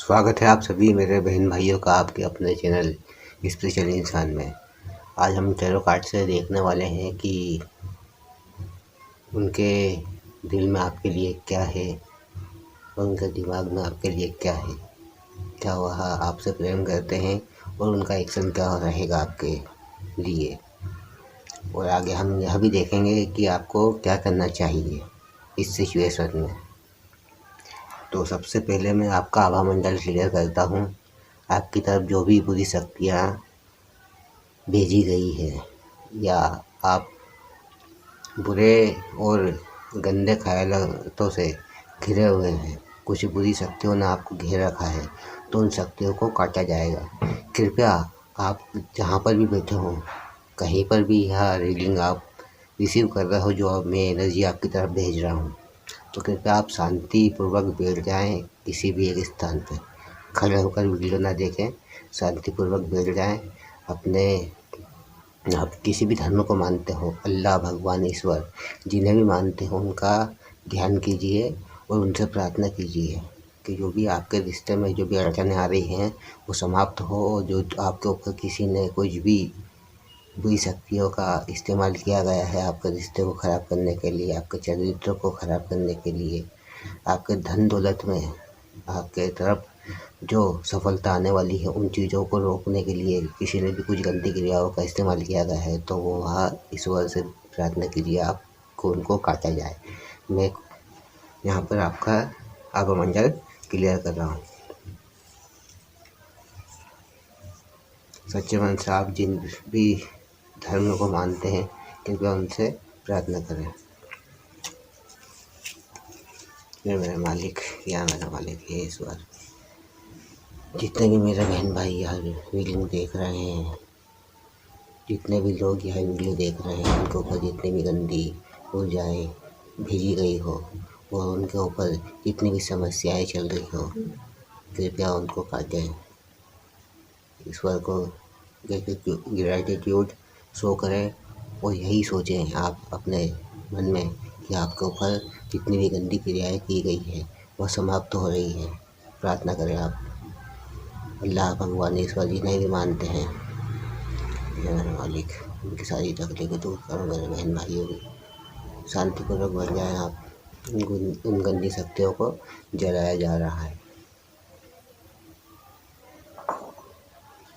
स्वागत है आप सभी मेरे बहन भाइयों का आपके अपने चैनल स्पेशल इंसान में। आज हम टैरो कार्ड से देखने वाले हैं कि उनके दिल में आपके लिए क्या है और उनके दिमाग में आपके लिए क्या है। क्या वह आपसे प्रेम करते हैं और उनका एक्शन क्या रहेगा आपके लिए। और आगे हम यह भी देखेंगे कि आपको क्या करना चाहिए इस सिचुएशन में। तो सबसे पहले मैं आपका आभा मंडल क्लियर करता हूँ। आपकी तरफ जो भी बुरी शक्तियाँ भेजी गई है या आप बुरे और गंदे ख्यालों से घिरे हुए हैं, कुछ बुरी शक्तियों ने आपको घेर रखा है, तो उन शक्तियों को काटा जाएगा। कृपया आप जहाँ पर भी बैठे हों, कहीं पर भी यह रीडिंग आप रिसीव कर रहे हो, जो अब मैं एनर्जी आपकी तरफ भेज रहा हूँ, तो कृपया आप शांतिपूर्वक बैठ जाएं किसी भी एक स्थान पर। खड़े होकर वीडियो ना देखें, शांतिपूर्वक बैठ जाएं। अपने आप किसी भी धर्म को मानते हो, अल्लाह, भगवान, ईश्वर, जिन्हें भी मानते हो, उनका ध्यान कीजिए और उनसे प्रार्थना कीजिए कि जो भी आपके रिश्ते में जो भी अड़चनें आ रही हैं वो समाप्त हो। जो आपके ऊपर किसी ने कुछ भी बुरी शक्तियों का इस्तेमाल किया गया है आपके रिश्ते को ख़राब करने के लिए, आपके चरित्र को ख़राब करने के लिए, आपके धन दौलत में आपके तरफ जो सफलता आने वाली है, उन चीज़ों को रोकने के लिए किसी ने भी कुछ गंदी क्रियाओं का इस्तेमाल किया गया है, तो वो वहाँ ईश्वर से प्रार्थना कीजिए आपको उनको काटा जाए। मैं यहाँ पर आपका आगमंडल क्लियर कर रहा हूँ। सच्चे मन से आप जिन भी धर्म को मानते हैं, कृपया उनसे प्रार्थना करें। ये मेरा मालिक, या मेरा मालिक, ये ईश्वर, जितने भी मेरे बहन भाई यह वीडियो देख रहे हैं, जितने भी लोग यह वीडियो देख रहे हैं, उनके ऊपर जितनी भी गंदी ऊर्जाएँ भेजी गई हो और उनके ऊपर जितनी भी समस्याएं चल रही हो, कृपया उनको काटें। ईश्वर को ग्रैटिट्यूड शो करें और यही सोचें आप अपने मन में कि आपके ऊपर जितनी भी गंदी क्रियाएं की गई है वह समाप्त हो रही है। प्रार्थना करें आप अल्लाह, भगवान, ईश्वर, जिन्हें भी मानते हैं, ये मेरे मालिक, उनकी सारी तकलीफें दूर करो। मेरे बहन भाइयों की शांतिपूर्वक बन जाए आप। उन गंदी शक्तियों को जलाया जा रहा है,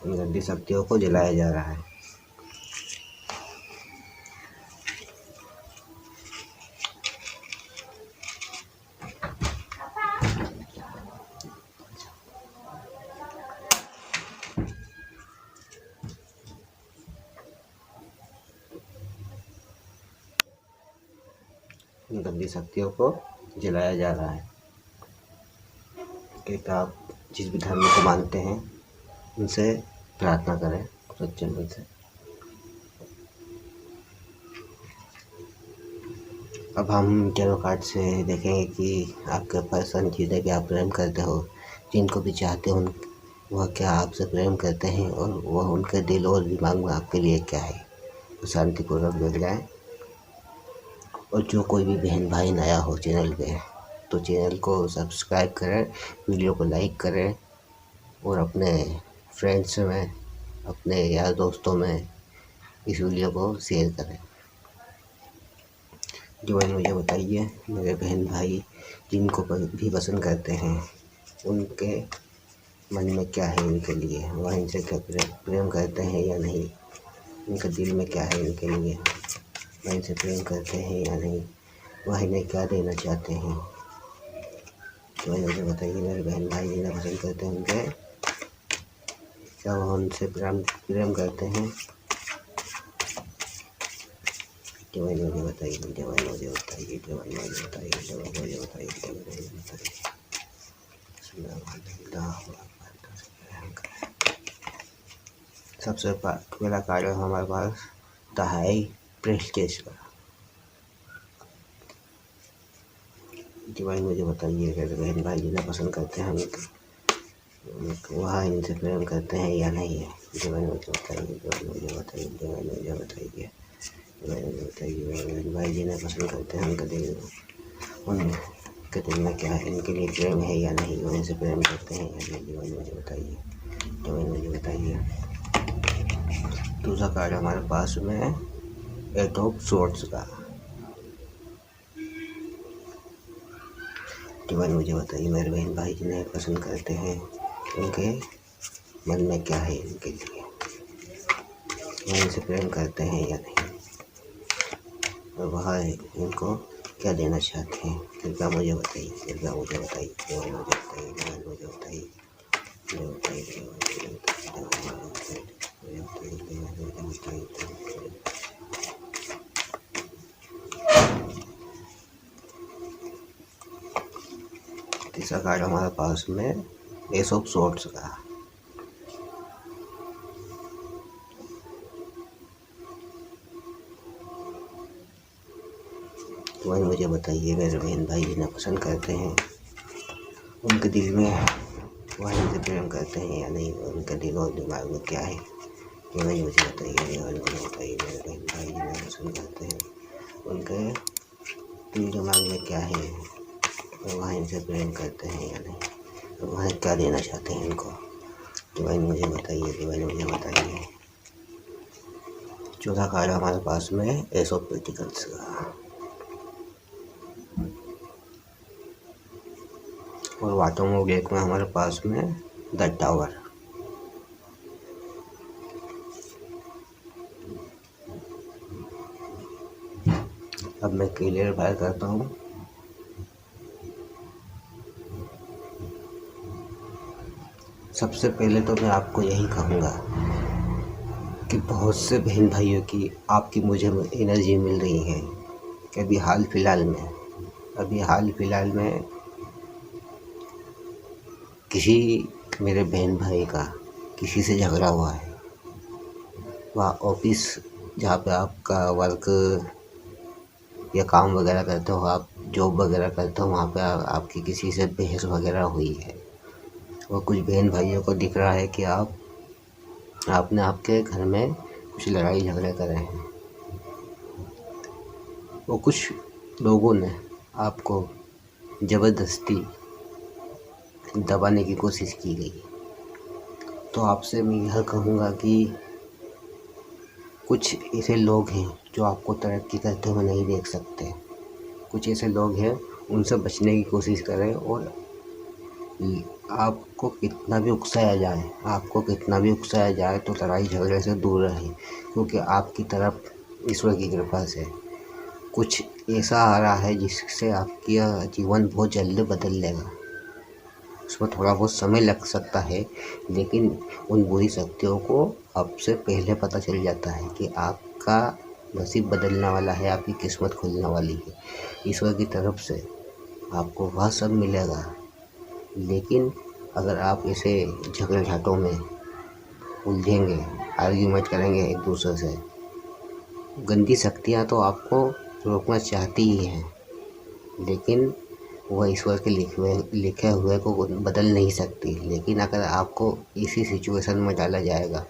उन गंदी शक्तियों को जलाया जा रहा है। उन गंदी शक्तियों को जलाया जा रहा है। कि आप जिस भी धर्म को मानते हैं उनसे प्रार्थना करें सच्चे मन से। अब हम टैरो कार्ड से देखेंगे कि आपके पर्सन जिन्हें भी आप प्रेम करते हो, जिनको भी चाहते हो, वह क्या आपसे प्रेम करते हैं और वह उनके दिल और दिमाग में आपके लिए क्या है। तो शांतिपूर्वक बैठ जाएं। और जो कोई भी बहन भाई नया हो चैनल पे, तो चैनल को सब्सक्राइब करें, वीडियो को लाइक करें और अपने फ्रेंड्स में, अपने यार दोस्तों में इस वीडियो को शेयर करें। जो है मुझे बताइए मेरे बहन भाई जिनको भी पसंद करते हैं, उनके मन में क्या है इनके लिए, वह इनसे क्या प्रेम करते हैं या नहीं, उनके दिल में क्या है इनके लिए, वह इनसे प्रेम करते हैं या नहीं, वह इन्हें क्या देना चाहते हैं। तो मुझे बताइए मेरे बहन भाई जिन्हें पसंद करते हैं, उनके क्या वह उनसे प्रेम करते हैं। मुझे बताइए, मुझे बताइए, मुझे बताइए। सबसे पहला कार्ड है हमारे पास द हाई प्रेस्टेज का। मुझे बताइए मेरे बहन भाई जिन्हें पसंद करते हैं, वह इनसे प्रेम करते हैं या नहीं है। मुझे बताइए भाई जिन्हें पसंद करते हैं, आपके दिल में क्या है, इनके लिए प्रेम है या नहीं, वो इनसे प्रेम करते हैं या नहीं, डिवाइन मुझे बताइए, डिवाइन मुझे बताइए। दूसरा कार्ड हमारे पास में है एट ऑफ सोर्ड्स का। डिवाइन मुझे बताइए मेरे बहन भाई जिन्हें पसंद करते हैं उनके मन में क्या है, इनके लिए वो इनसे प्रेम करते हैं या नहीं, और वह इनको क्या देना चाहते हैं। कृपया मुझे बताइए, कृपया मुझे बताइए, डिवाइन मुझे बताइए, डिवाइन मुझे बताइए, डिवाइन बताइए, डिवाइन बताइए। तीसरा कार्ड हमारे पास में एस ऑफ सोर्ड्स का। वही मुझे बताइए मेरे बहन भाई जिन्हें पसंद करते हैं उनके दिल में वह इनसे प्रेम करते हैं या नहीं, उनके दिल और दिमाग में क्या है, ये मुझे बताइए, ये मुझे बताइए मेरे बहन भाई जिन्हें पसंद करते हैं उनके दिल दिमाग में क्या है, और वह इनसे प्रेम करते हैं या नहीं, और वह क्या देना चाहते हैं इनको। डिवाइन मुझे बताइए, डिवाइन मुझे बताइए। चौथा कार्ड हमारे पास में एस ऑफ पेंटिकल्स का। और बॉटम ऑफ डेक में हमारे पास में द टावर। अब मैं क्लियर करता हूँ। सबसे पहले तो मैं आपको यही कहूँगा कि बहुत से बहन भाइयों की आपकी मुझे एनर्जी मिल रही है कि अभी हाल फिलहाल में किसी मेरे बहन भाई का किसी से झगड़ा हुआ है। वह ऑफिस जहाँ पे आपका वर्क या काम वगैरह करते हो, आप जॉब वगैरह करते हो, वहाँ पे आपकी किसी से बहस वगैरह हुई है। और कुछ बहन भाइयों को दिख रहा है कि आपने आपके घर में कुछ लड़ाई झगड़े करे हैं। वो कुछ लोगों ने आपको ज़बरदस्ती दबाने की कोशिश की गई। तो आपसे मैं यह कहूँगा कि कुछ ऐसे लोग हैं जो आपको तरक्की करते हुए नहीं देख सकते। कुछ ऐसे लोग हैं, उनसे बचने की कोशिश करें। और आपको कितना भी उकसाया जाए तो लड़ाई झगड़े से दूर रहें, क्योंकि आपकी तरफ ईश्वर की कृपा से कुछ ऐसा आ रहा है जिससे आपका जीवन बहुत जल्द बदल लेगा। उसमें थोड़ा बहुत समय लग सकता है, लेकिन उन बुरी शक्तियों को आपसे पहले पता चल जाता है कि आपका नसीब बदलने वाला है, आपकी किस्मत खुलने वाली है। ईश्वर की तरफ से आपको वह सब मिलेगा। लेकिन अगर आप ऐसे झगड़े झाटों में उलझेंगे, आर्ग्यूमेंट करेंगे एक दूसरे से, गंदी शक्तियाँ तो आपको रोकना चाहती ही हैं, लेकिन वह ईश्वर के लिखे हुए को बदल नहीं सकती। लेकिन अगर आपको इसी सिचुएशन में डाला जाएगा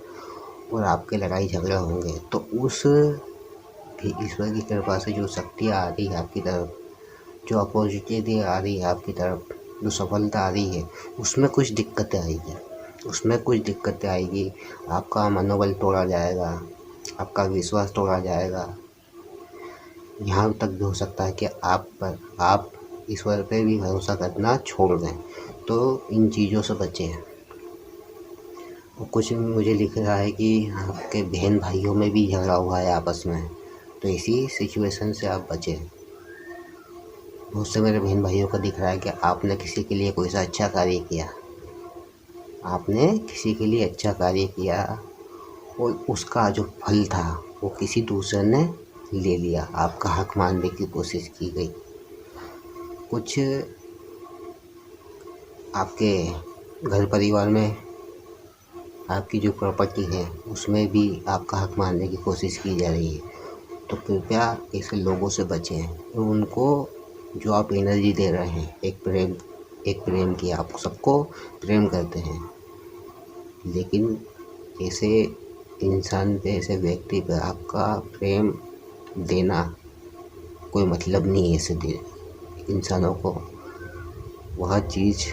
और आपके लड़ाई झगड़े होंगे, तो उस भी ईश्वर की कृपा से जो शक्तियाँ आ रही है आपकी तरफ, जो अपॉर्चुनिटी आ रही है आपकी तरफ, जो सफलता आ रही है, उसमें कुछ दिक्कतें आएगी। आपका मनोबल तोड़ा जाएगा, आपका विश्वास तोड़ा जाएगा। यहाँ तक भी हो सकता है कि आप ईश्वर पे भी भरोसा करना छोड़ दें। तो इन चीज़ों से बचें। और कुछ मुझे लिख रहा है कि आपके बहन भाइयों में भी झगड़ा हुआ है आपस में, तो इसी सिचुएशन से आप बचें। बहुत से मेरे बहन भाइयों को दिख रहा है कि आपने किसी के लिए कोई सा अच्छा कार्य किया और उसका जो फल था वो किसी दूसरे ने ले लिया, आपका हक मानने की कोशिश की गई। कुछ आपके घर परिवार में आपकी जो प्रॉपर्टी है उसमें भी आपका हक मानने की कोशिश की जा रही है। तो कृपया ऐसे लोगों से बचें। और उनको जो आप एनर्जी दे रहे हैं, एक प्रेम की, आप सबको प्रेम करते हैं, लेकिन ऐसे इंसान पे, ऐसे व्यक्ति पे आपका प्रेम देना कोई मतलब नहीं है। ऐसे इंसानों को वह चीज़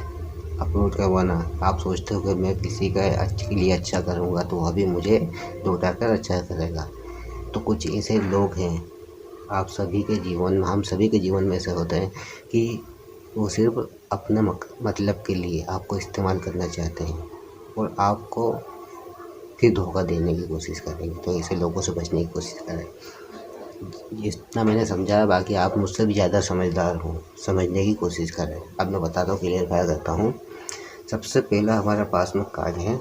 अपलोड करवाना, आप सोचते हो कि मैं किसी का के लिए अच्छा करूँगा तो वह भी मुझे लौटा कर अच्छा करेगा। तो कुछ ऐसे लोग हैं, आप सभी के जीवन में, हम सभी के जीवन में ऐसे होते हैं कि वो सिर्फ़ अपने मतलब के लिए आपको इस्तेमाल करना चाहते हैं और आपको फिर धोखा देने की कोशिश करेंगे। तो ऐसे लोगों से बचने की कोशिश करें। जितना मैंने समझा है, बाकी आप मुझसे भी ज़्यादा समझदार हो, समझने की कोशिश करें। अब मैं बताता हूँ, क्लियरफाई करता हूँ। सबसे पहला हमारे पास में कार्ड है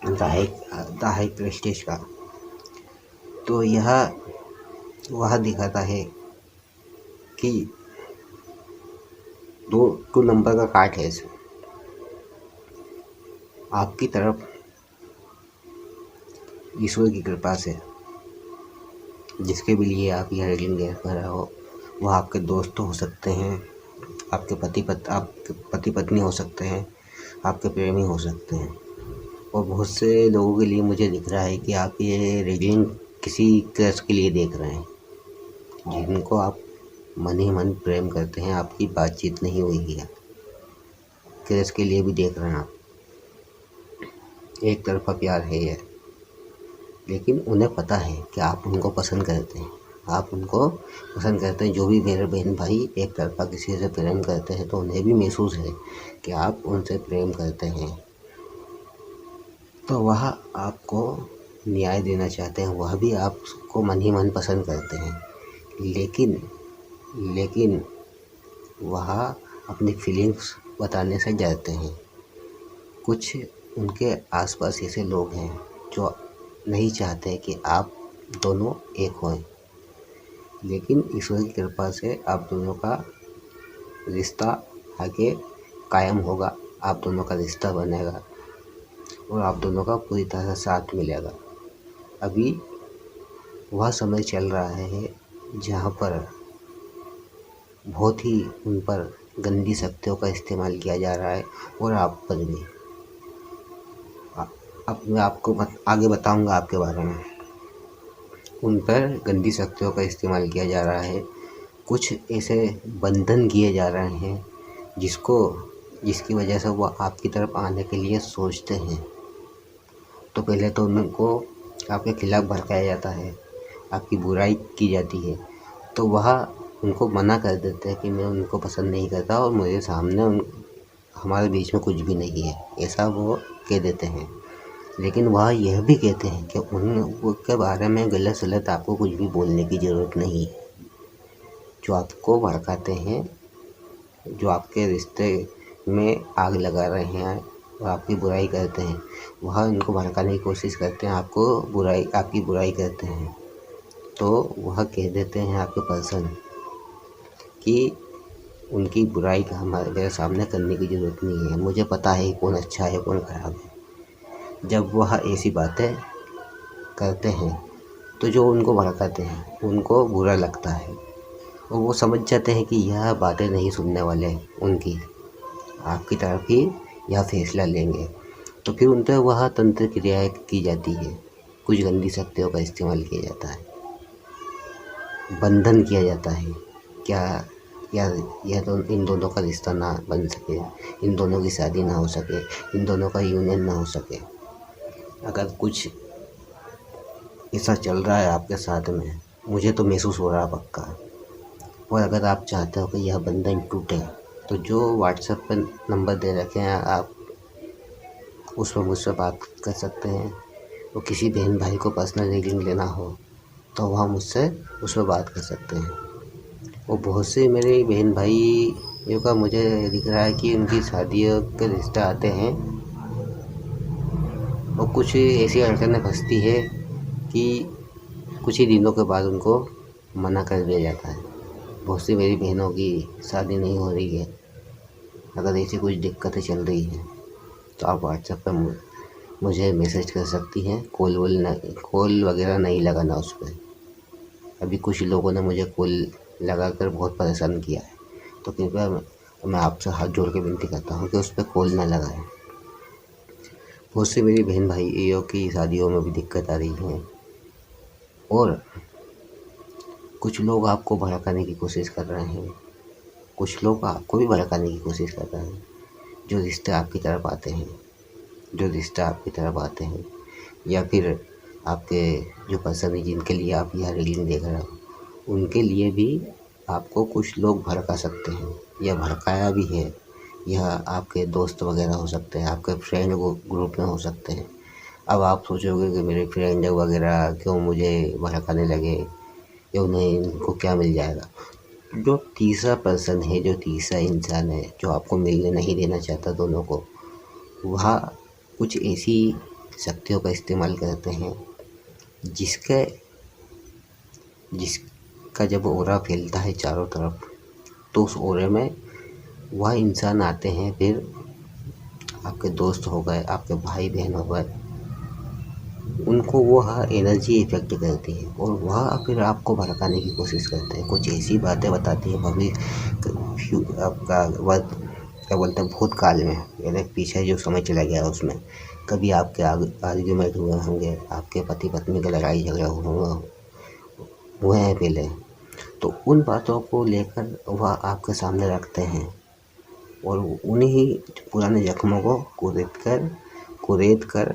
द हाई प्रेस्टीज का। तो यह वह दिखाता है कि दो नंबर का कार्ड है इसमें। आपकी तरफ ईश्वर की कृपा से जिसके भी लिए आप यह रीडिंग देख रहे हो, वह आपके दोस्त हो सकते हैं, आपके पति पत्नी हो सकते हैं, आपके प्रेमी हो सकते हैं। और बहुत से लोगों के लिए मुझे दिख रहा है कि आप ये रीडिंग किसी क्रश के लिए देख रहे हैं, जिनको आप मन ही मन प्रेम करते हैं, आपकी बातचीत नहीं हुई है, क्रश के लिए भी देख रहे हैं आप। एक तरफा प्यार है ये, लेकिन उन्हें पता है कि आप उनको पसंद करते हैं, आप उनको पसंद करते हैं। जो भी मेरे बहन भाई एक तरफा किसी से प्रेम करते हैं तो उन्हें भी महसूस है कि आप उनसे प्रेम करते हैं, तो वह आपको न्याय देना चाहते हैं, वह भी आपको मन ही मन पसंद करते हैं। लेकिन वह अपनी फीलिंग्स बताने से डरते हैं। कुछ उनके आसपास ऐसे लोग हैं जो नहीं चाहते कि आप दोनों एक हों, लेकिन ईश्वर की कृपा से आप दोनों का रिश्ता आगे कायम होगा, आप दोनों का रिश्ता बनेगा और आप दोनों का पूरी तरह साथ मिलेगा। अभी वह समय चल रहा है जहाँ पर बहुत ही उन पर गंदी शक्तियों का इस्तेमाल किया जा रहा है और आप पर भी। अब मैं आपको आगे बताऊंगा आपके बारे में। उन पर गंदी शक्तियों का इस्तेमाल किया जा रहा है, कुछ ऐसे बंधन किए जा रहे हैं जिसकी वजह से वो आपकी तरफ आने के लिए सोचते हैं। तो पहले तो उनको आपके खिलाफ़ भड़काया जाता है, आपकी बुराई की जाती है, तो वह उनको मना कर देते हैं कि मैं उनको पसंद नहीं करता और मेरे सामने हमारे बीच में कुछ भी नहीं है, ऐसा वो कह देते हैं। लेकिन वह यह भी कहते हैं कि उनके बारे में गलत सलत आपको कुछ भी बोलने की ज़रूरत नहीं है। जो आपको भड़काते हैं, जो आपके रिश्ते में आग लगा रहे हैं और आपकी बुराई करते हैं, वह इनको भड़काने की कोशिश करते हैं, आपकी बुराई करते हैं। तो वह कह देते हैं आपके पर्सन कि उनकी बुराई का मेरे सामने करने की ज़रूरत नहीं है, मुझे पता है कौन अच्छा है कौन ख़राब है। जब वह ऐसी बातें करते हैं तो जो उनको भड़काते हैं उनको बुरा लगता है और वो समझ जाते हैं कि यह बातें नहीं सुनने वाले उनकी, आपकी तरफ ही यह फैसला लेंगे। तो फिर उन पर वह तंत्र क्रियाएँ की जाती है, कुछ गंदी शक्तियों का इस्तेमाल किया जाता है, बंधन किया जाता है। क्या यह तो इन दोनों का रिश्ता ना बन सके, इन दोनों की शादी ना हो सके, इन दोनों का यूनियन ना हो सके। अगर कुछ ऐसा चल रहा है आपके साथ में, मुझे तो महसूस हो रहा है पक्का। और अगर आप चाहते हो कि यह बंधन टूटे तो जो व्हाट्सएप पर नंबर दे रखे हैं आप उस पर मुझसे बात कर सकते हैं। और किसी बहन भाई को पर्सनल रीडिंग लेना हो तो वह मुझसे उस पर बात कर सकते हैं। और बहुत से मेरे बहन भाइयों का मुझे दिख रहा है कि उनकी शादियों के रिश्ते आते हैं और कुछ ऐसी अड़चनें फंसती है कि कुछ ही दिनों के बाद उनको मना कर दिया जाता है। बहुत सी मेरी बहनों की शादी नहीं हो रही है। अगर ऐसी कुछ दिक्कतें चल रही हैं तो आप व्हाट्सएप पर मुझे मैसेज कर सकती हैं। कॉल वगैरह नहीं लगाना उस पर। अभी कुछ लोगों ने मुझे कॉल लगाकर बहुत परेशान किया है, तो कृपया मैं आपसे हाथ जोड़ के विनती करता हूँ कि उस पर कॉल ना लगाएं। बहुत सी मेरी बहन भाइयों की शादियों में भी दिक्कत आ रही है और कुछ लोग आपको भड़काने की कोशिश कर रहे हैं। कुछ लोग आपको भी भड़काने की कोशिश कर रहे हैं। जो रिश्ते आपकी तरफ आते हैं, या फिर आपके जो पर्सन है जिनके लिए आप यह रीडिंग देख रहे हो, उनके लिए भी आपको कुछ लोग भड़का सकते हैं या भड़काया भी है। यह आपके दोस्त वगैरह हो सकते हैं, आपके फ्रेंड ग्रुप में हो सकते हैं। अब आप सोचोगे कि मेरे फ्रेंड वगैरह क्यों मुझे भड़काने लगे, या उन्हें इनको क्या मिल जाएगा। जो तीसरा पर्सन है, जो तीसरा इंसान है, जो आपको मिलने नहीं देना चाहता दोनों को, वह कुछ ऐसी शक्तियों का इस्तेमाल करते हैं जिसका जब ऑरा फैलता है चारों तरफ, तो उस ऑरे में वह इंसान आते हैं। फिर आपके दोस्त हो गए, आपके भाई बहन हो गए, उनको वह एनर्जी इफेक्ट करती है और वह फिर आपको भड़काने की कोशिश करते हैं। कुछ ऐसी बातें बताती है आपका वक्त क्या बोलते हैं भूतकाल में, यानी पीछे जो समय चला गया उसमें कभी आपके आर्ग्यूमेंट हुए होंगे, आपके पति पत्नी का लड़ाई झगड़ा हुए हैं पहले, तो उन बातों को लेकर वह आपके सामने रखते हैं और उन्हीं पुराने जख्मों को कुरेद कर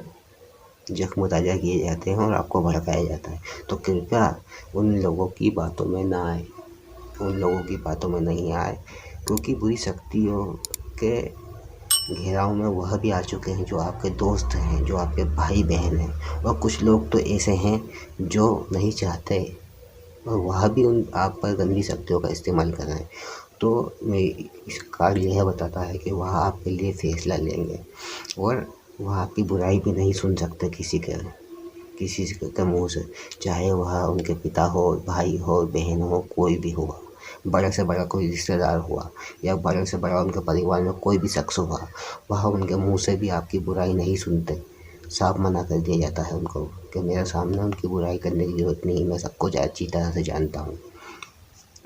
जख्म ताज़ा किए जाते हैं और आपको भड़काया जाता है। तो कृपया उन लोगों की बातों में ना आए, क्योंकि बुरी शक्तियों के घेराव में वह भी आ चुके हैं जो आपके दोस्त हैं, जो आपके भाई बहन हैं। और कुछ लोग तो ऐसे हैं जो नहीं चाहते और वह भी आप पर गंदी शक्तियों का इस्तेमाल कर रहे हैं। तो मैं इस कार्ड यह बताता है कि वह आपके लिए फैसला लेंगे और वह आपकी बुराई भी नहीं सुन सकते किसी के मुँह से, चाहे वह उनके पिता हो, भाई हो, बहन हो, कोई भी हुआ, बड़े से बड़ा कोई रिश्तेदार हुआ या बड़े से बड़ा उनके परिवार में कोई भी शख्स हुआ, वह उनके मुँह से भी आपकी बुराई नहीं सुनते। साफ मना कर दिया जाता है उनको कि मेरे सामने उनकी बुराई करने की ज़रूरत नहीं, मैं सबको अच्छी तरह से जानता हूँ।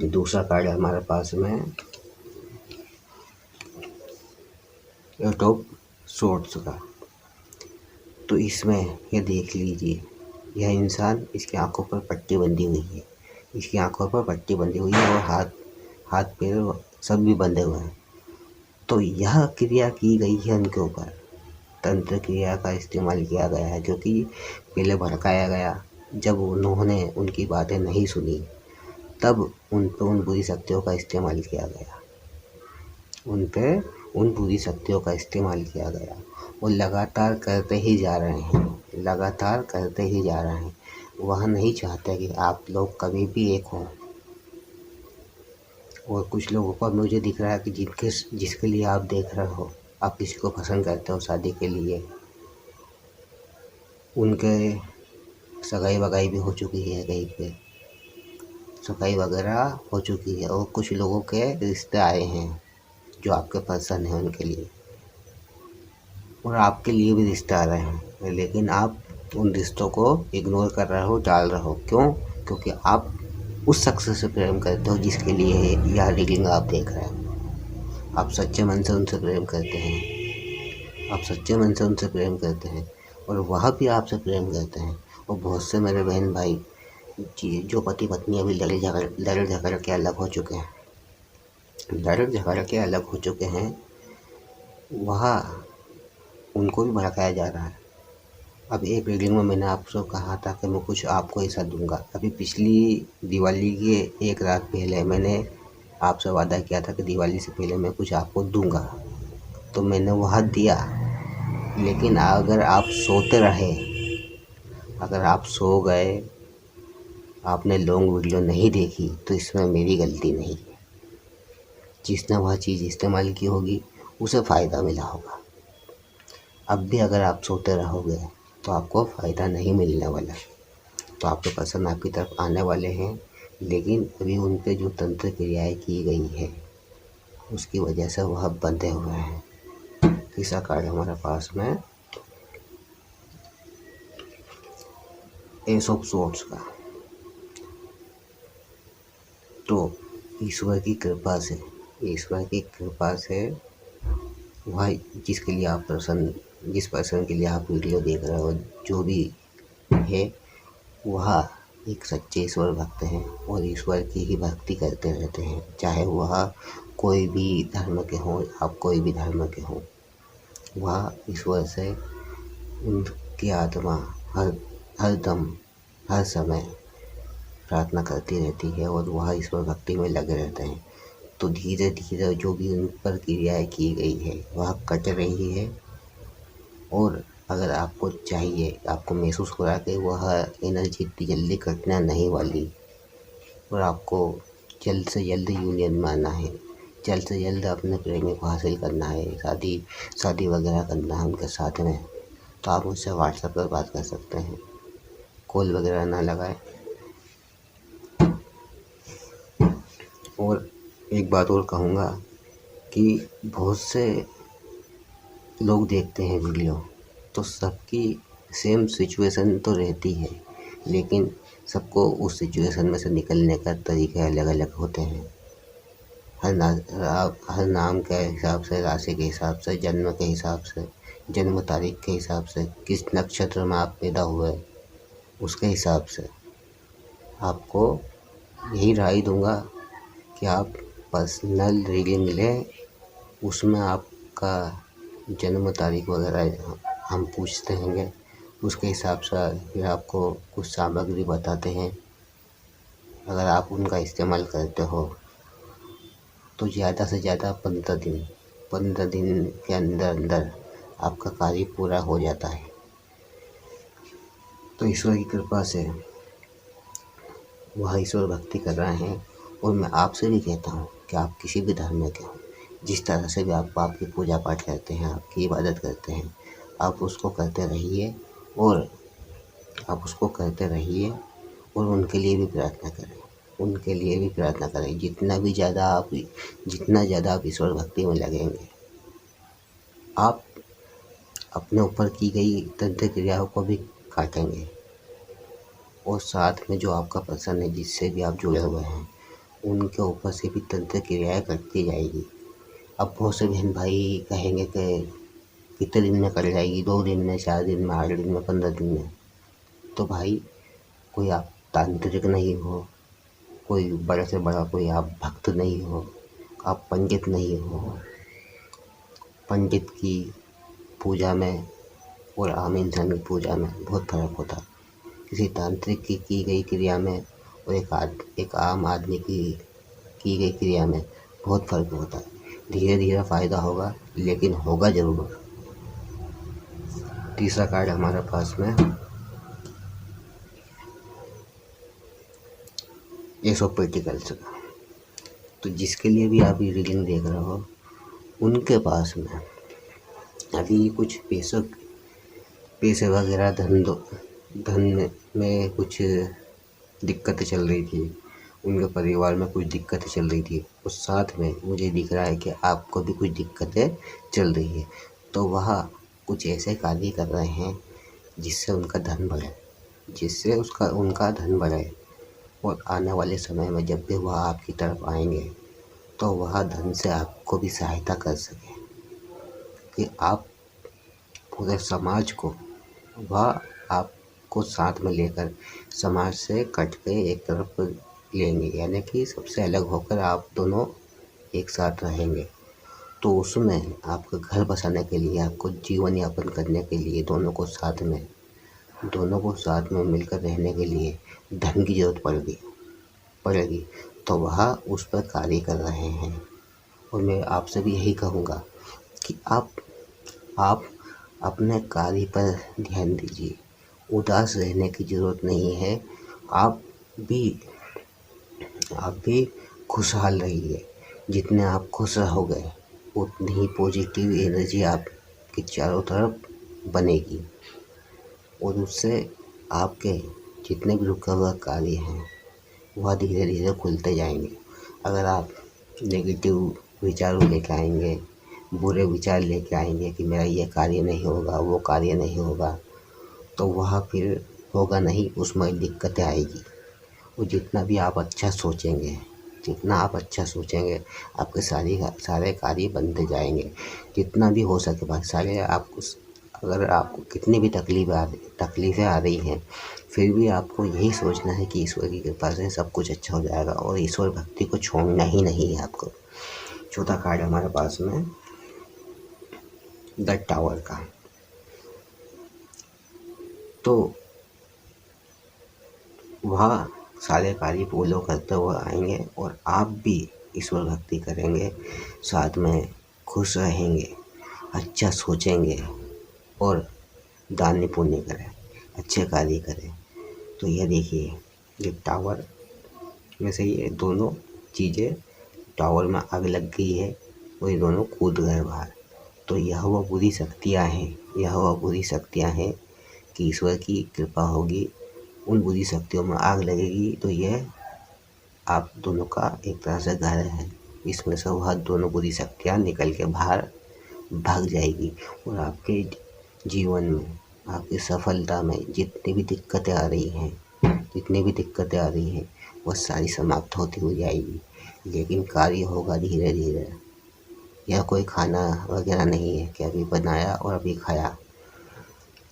दूसरा कार्ड है हमारे पास में एट ऑफ सोर्ड्स का। तो इसमें ये देख लीजिए, यह इंसान, इसकी आंखों पर पट्टी बंधी हुई है, और हाथ पैर सब भी बंधे हुए हैं। तो यह क्रिया की गई है उनके ऊपर, तंत्र क्रिया का इस्तेमाल किया गया है, क्योंकि पहले भड़काया गया। जब उन्होंने उनकी बातें नहीं सुनी तब उन बुरी शक्तियों का इस्तेमाल किया गया, वो लगातार करते ही जा रहे हैं। वह नहीं चाहते कि आप लोग कभी भी एक हों। और कुछ लोगों को मुझे दिख रहा है कि जिसके लिए आप देख रहे हो, आप किसी को पसंद करते हो शादी के लिए, उनके सगाई वगाई भी हो चुकी है, कहीं पे सगाई वगैरह हो चुकी है, और कुछ लोगों के रिश्ते आए हैं जो आपके पर्सन हैं उनके लिए, और आपके लिए भी रिश्ते आ रहे हैं, लेकिन आप उन रिश्तों को इग्नोर कर रहे हो, टाल रहे हो। क्यों? क्योंकि आप उस शख्स से प्रेम करते हो जिसके लिए यह रीडिंग आप देख रहे हो। आप सच्चे मन से उनसे प्रेम करते हैं, और वह भी आपसे प्रेम करते हैं। और बहुत से मेरे बहन भाई जो पति पत्नी अभी लड़ झगड़ के अलग हो चुके हैं, वह उनको भी भड़काया जा रहा है। अब एक रीडिंग में मैंने आपसे कहा था कि मैं कुछ आपको ऐसा दूंगा। अभी पिछली दिवाली के एक रात पहले मैंने आपसे वादा किया था कि दिवाली से पहले मैं कुछ आपको दूंगा, तो मैंने वह दिया। लेकिन अगर आप सोते रहे, अगर आप सो गए, आपने लॉन्ग वीडियो नहीं देखी, तो इसमें मेरी गलती नहीं है। जिसने वह चीज़ इस्तेमाल की होगी उसे फ़ायदा मिला होगा। अब भी अगर आप सोते रहोगे तो आपको फ़ायदा नहीं मिलने वाला। तो आपके पर्सन आपकी तरफ आने वाले हैं, लेकिन अभी उन पे जो तंत्र क्रियाएँ की गई है उसकी वजह से वह बंधे हुए हैं। तीसरा कार्ड हमारे पास में एस ऑफ सोर्ड्स का। तो ईश्वर की कृपा से वह जिस पर्सन के लिए आप वीडियो देख रहे हो, जो भी है, वह एक सच्चे ईश्वर भक्त हैं और ईश्वर की ही भक्ति करते रहते हैं। चाहे वह कोई भी धर्म के हों, आप कोई भी धर्म के हों, वह ईश्वर से उनकी आत्मा हर हर दम हर समय प्रार्थना करती रहती है और वह ईश्वर भक्ति में लगे रहते हैं। तो धीरे धीरे जो भी उन पर क्रियाएँ की गई है वह कट रही है, और अगर आपको चाहिए, आपको महसूस हो रहा है कि वह एनर्जी इतनी जल्दी कटना नहीं वाली, और आपको जल्द से जल्द यूनियन में आना है, जल्द से जल्द अपने प्रेमी को हासिल करना है, शादी वगैरह करना है उनके साथ में, तो आप मुझसे व्हाट्सएप पर बात कर सकते हैं। कॉल वगैरह ना लगाएं। और एक बात और कहूँगा कि बहुत से लोग देखते हैं वीडियो, तो सबकी सेम सिचुएशन तो रहती है, लेकिन सबको उस सिचुएशन में से निकलने का तरीके अलग अलग होते हैं। हर नाम के हिसाब से, राशि के हिसाब से, जन्म के हिसाब से, जन्म तारीख के हिसाब से, किस नक्षत्र में आप पैदा हुए उसके हिसाब से आपको यही राय दूंगा कि आप पर्सनल रीडिंग लें। उसमें आपका जन्म तारीख वगैरह हम पूछते हैंगे, उसके हिसाब से फिर आपको कुछ सामग्री बताते हैं। अगर आप उनका इस्तेमाल करते हो तो ज़्यादा से ज़्यादा 15 दिन के अंदर अंदर आपका कार्य पूरा हो जाता है। तो ईश्वर की कृपा से वह ईश्वर भक्ति कर रहे हैं, और मैं आपसे भी कहता हूँ कि आप किसी भी धर्म के हों, जिस तरह से भी आप आपकी पूजा पाठ करते हैं, आपकी इबादत करते हैं, आप उसको करते रहिए, और आप उसको करते रहिए और उनके लिए भी प्रार्थना करें, उनके लिए भी प्रार्थना करें। जितना ज़्यादा आप ईश्वर भक्ति में लगेंगे, आप अपने ऊपर की गई तंत्र क्रियाओं को भी काटेंगे, और साथ में जो आपका पर्सन है, जिससे भी आप जुड़े हुए हैं, उनके ऊपर से भी तंत्र क्रियाएँ करती जाएगी। अब बहुत से बहन भाई कहेंगे कि कितने दिन में कर जाएगी, 2 दिन में, 4 दिन में, 8 दिन में, 15 दिन में। तो भाई, कोई आप तांत्रिक नहीं हो, कोई बड़े से बड़ा कोई आप भक्त नहीं हो, आप पंडित नहीं हो। पंडित की पूजा में और आम इंसान की पूजा में बहुत फ़र्क होता है। किसी तांत्रिक की गई क्रिया में और एक आम आदमी की गई क्रिया में बहुत फ़र्क होता है। धीरे धीरे फ़ायदा होगा, लेकिन होगा ज़रूर। तीसरा कार्ड हमारे पास में एस ऑफ पेंटिकल्स। तो जिसके लिए भी आप ये रीडिंग देख रहे हो, उनके पास में अभी कुछ पैसे वगैरह, धन में कुछ दिक्कतें चल रही थी, उनके परिवार में कुछ दिक्कतें चल रही थी, और साथ में मुझे दिख रहा है कि आपको भी कुछ दिक्कतें चल रही है। तो वह कुछ ऐसे कार्य कर रहे हैं जिससे उनका धन बढ़े, और आने वाले समय में जब भी वह आपकी तरफ आएंगे तो वह धन से आपको भी सहायता कर सके, कि आप पूरे समाज को, वह आपको साथ में लेकर समाज से कट के एक तरफ लेंगे, यानी कि सबसे अलग होकर आप दोनों एक साथ रहेंगे। तो उसमें आपका घर बसाने के लिए, आपको जीवन यापन करने के लिए, दोनों को साथ में मिलकर रहने के लिए धन की ज़रूरत पड़ेगी। तो वह उस पर कार्य कर रहे हैं। और मैं आपसे भी यही कहूँगा कि आप अपने कार्य पर ध्यान दीजिए, उदास रहने की ज़रूरत नहीं है। आप भी खुशहाल रहिए। जितने आप खुश रहोगे, उतनी ही पॉजिटिव एनर्जी आपके चारों तरफ बनेगी, और उससे आपके जितने भी रुके हुए कार्य हैं वह धीरे धीरे खुलते जाएंगे। अगर आप नेगेटिव विचारों लेके आएंगे, बुरे विचार लेके आएंगे कि मेरा ये कार्य नहीं होगा, वो कार्य नहीं होगा, तो वह फिर होगा नहीं, उसमें दिक्कतें आएगी। और जितना आप अच्छा सोचेंगे, आपके सारे कार्य बनते जाएंगे। जितना भी हो सके बस अगर आपको कितनी भी तकलीफ़ें आ रही हैं, फिर भी आपको यही सोचना है कि ईश्वर की कृपा से सब कुछ अच्छा हो जाएगा, और ईश्वर भक्ति को छोड़ना ही नहीं है आपको। चौथा कार्ड हमारे पास में द टावर का। तो वह सारे कार्य फॉलो करते हुए आएंगे और आप भी ईश्वर भक्ति करेंगे, साथ में खुश रहेंगे, अच्छा सोचेंगे और दान पुण्य करें, अच्छे कार्य करें। तो ये देखिए, ये टावर में से ये दोनों चीज़ें, टावर में आग लग गई है और ये दोनों कूद गए बाहर। तो यह वह बुरी शक्तियाँ हैं, यह वह बुरी शक्तियाँ हैं कि ईश्वर की कृपा होगी, उन बुरी शक्तियों में आग लगेगी तो यह आप दोनों का एक तरह से घर है, इसमें से वह दोनों बुरी शक्तियाँ निकल के बाहर भाग जाएगी और आपके जीवन में, आपकी सफलता में जितनी भी दिक्कतें आ रही हैं, वह सारी समाप्त होती हुई जाएगी। लेकिन कार्य होगा धीरे धीरे। यह कोई खाना वगैरह नहीं है कि अभी बनाया और अभी खाया।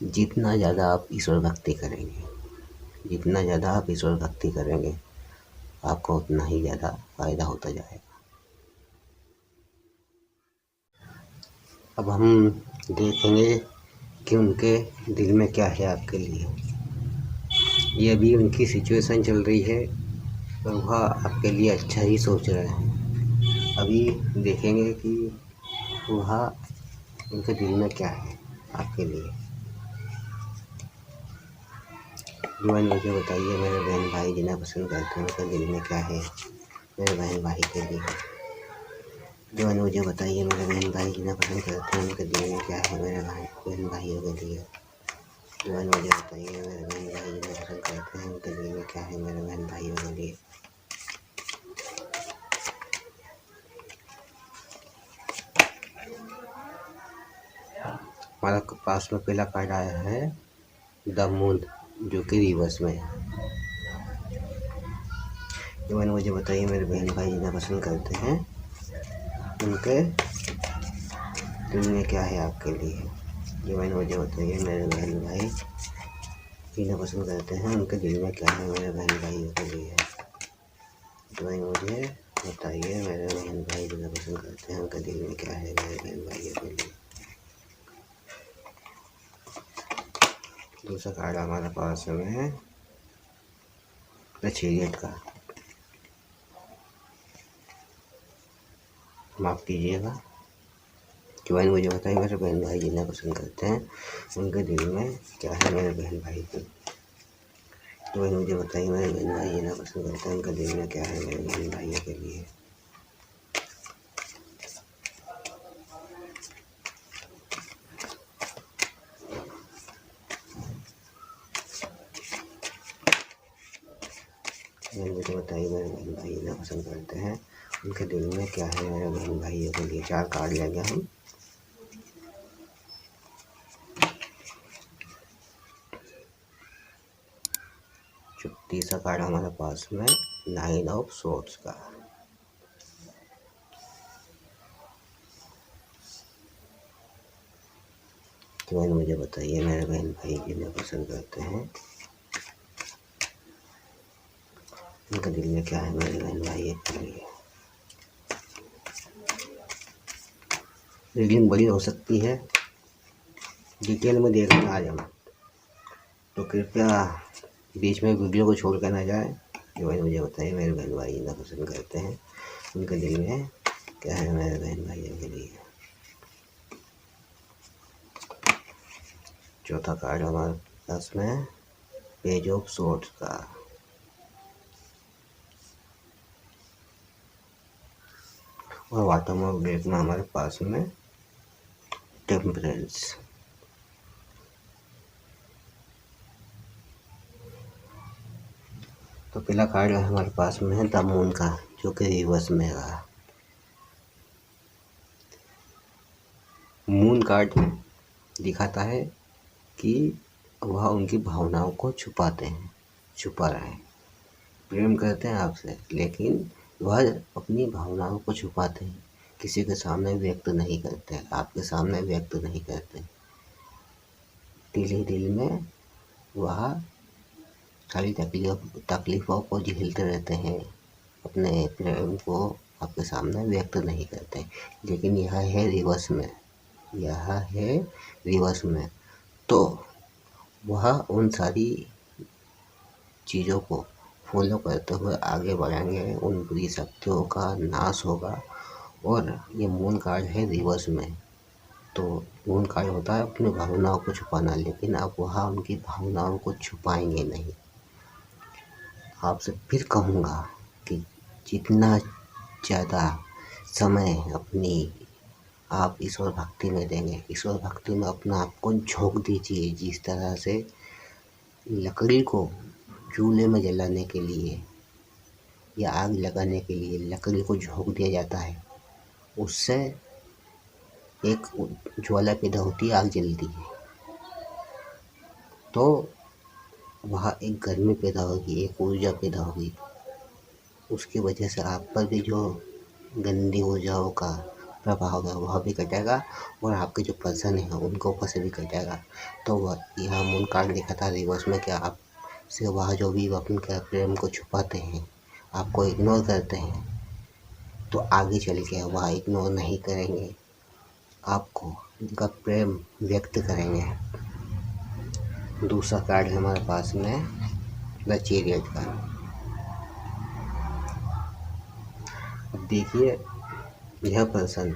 जितना ज़्यादा आप ईश्वर भक्ति करेंगे, आपको उतना ही ज़्यादा फायदा होता जाएगा। अब हम देखेंगे कि उनके दिल में क्या है आपके लिए। ये भी उनकी सिचुएशन चल रही है और वह आपके लिए अच्छा ही सोच रहे हैं। अभी देखेंगे कि वह उनके दिल में क्या है आपके लिए। जीवन मुझे बताइए मेरे बहन भाई जिन्हें पसंद करते हैं, उनके दिल में क्या है मेरे बहन भाई के लिए। जीवन मुझे बताइए मेरे बहन भाई जिन्हें पसंद करते हैं, उनके दिल में क्या है मेरे बहन भाइयों के लिए। जीवन मुझे बताइए मेरे बहन भाई जिन्हें पसंद करते हैं, उनके दिल में क्या है मेरे बहन भाइयों के लिए। हमारे पास में पहला कार्ड आया है द मून, जो कि रिवर्स में है। जीवन मुझे बताइए मेरे बहन भाई जिन्हें पसंद करते हैं, उनके दिल में क्या है आपके लिए। जीवन मुझे बताइए मेरे बहन भाई जिन्हें पसंद करते हैं, उनके दिल में क्या है मेरे बहन भाइयों के लिए। जीवन मुझे बताइए मेरे बहन भाई जिन्हें पसंद करते हैं, उनके दिल में क्या है मेरे बहन भाइयों के लिए। दूसरा कार्ड हमारे पास में है द चैरियट का। माफ़ कीजिएगा। जीवन मुझे बताइए मेरे बहन भाई जिन्हें पसंद करते हैं, उनके दिल में क्या है मेरे बहन भाई के। जीवन मुझे बताइए मेरे बहन भाई जिन्हें पसंद करते हैं, उनके दिल में क्या है मेरे बहन भाइयों के लिए। मुझे बताइए मेरे बहन भाई जिन्हें पसंद करते हैं, उनके दिल में क्या है मेरे बहन भाइयों के लिए। 4 कार्ड लेंगे हम। तीसरा कार्ड हमारे पास में 9 ऑफ सोर्ड्स का। तो मुझे बताइए मेरे बहन भाई जिन्हें पसंद करते हैं, उनके दिल में क्या है मेरे बहन भाई के लिए। रीडिंग बड़ी हो सकती है, डिटेल में देखना आज हम, तो कृपया बीच में वीडियो को छोड़ कर ना जाए। मुझे बताइए मेरे बहन भाई जिन्हें पसंद करते हैं, उनके दिल में क्या है मेरे बहन भाइयों के लिए। चौथा कार्ड हमारे पास में पेज ऑफ सोर्ड्स का। और बॉटम ऑफ डेक में हमारे पास में टेम्परेंस। तो पहला कार्ड हमारे पास में है द मून का, जो कि रिवर्स में रहा। मून कार्ड दिखाता है कि वह उनकी भावनाओं को छुपा रहे हैं। प्रेम करते हैं आपसे, लेकिन वह अपनी भावनाओं को छुपाते हैं, किसी के सामने व्यक्त नहीं करते, आपके सामने व्यक्त नहीं करते। दिल ही दिल में वह सारी तकलीफ़ों को झेलते रहते हैं, अपने प्रेम को आपके सामने व्यक्त नहीं करते। लेकिन यह है रिवर्स में, यह है रिवर्स में। तो वह उन सारी चीज़ों को फॉलो करते हुए आगे बढ़ेंगे, उन बुरी शक्तियों का नाश होगा। और ये मून कार्ड है रिवर्स में। तो मून कार्ड होता है अपनी भावनाओं को छुपाना, लेकिन अब वहाँ उनकी भावनाओं को छुपाएंगे नहीं। आपसे फिर कहूँगा कि जितना ज़्यादा समय अपनी आप ईश्वर भक्ति में देंगे, ईश्वर भक्ति में अपना आप को झोंक दीजिए। जिस तरह से लकड़ी को चूल्हे में जलाने के लिए या आग लगाने के लिए लकड़ी को झोंक दिया जाता है, उससे एक ज्वाला पैदा होती है, आग जलती है। तो वहाँ एक गर्मी पैदा होगी, एक ऊर्जा पैदा होगी। उसकी वजह से आप पर भी जो गंदी ऊर्जाओं का प्रभाव है वह भी घटेगा, और आपके जो पर्सन है उनको ऊपर से भी घटेगा। तो वह यहाँ मून कार्ड लिखा था रिवर्स में, क्या आप से वह जो भी अपने प्रेम को छुपाते हैं, आपको इग्नोर करते हैं, तो आगे चल के वह इग्नोर नहीं करेंगे, आपको उनका प्रेम व्यक्त करेंगे। दूसरा कार्ड है हमारे पास में द चैरियट का। अब देखिए, यह पर्सन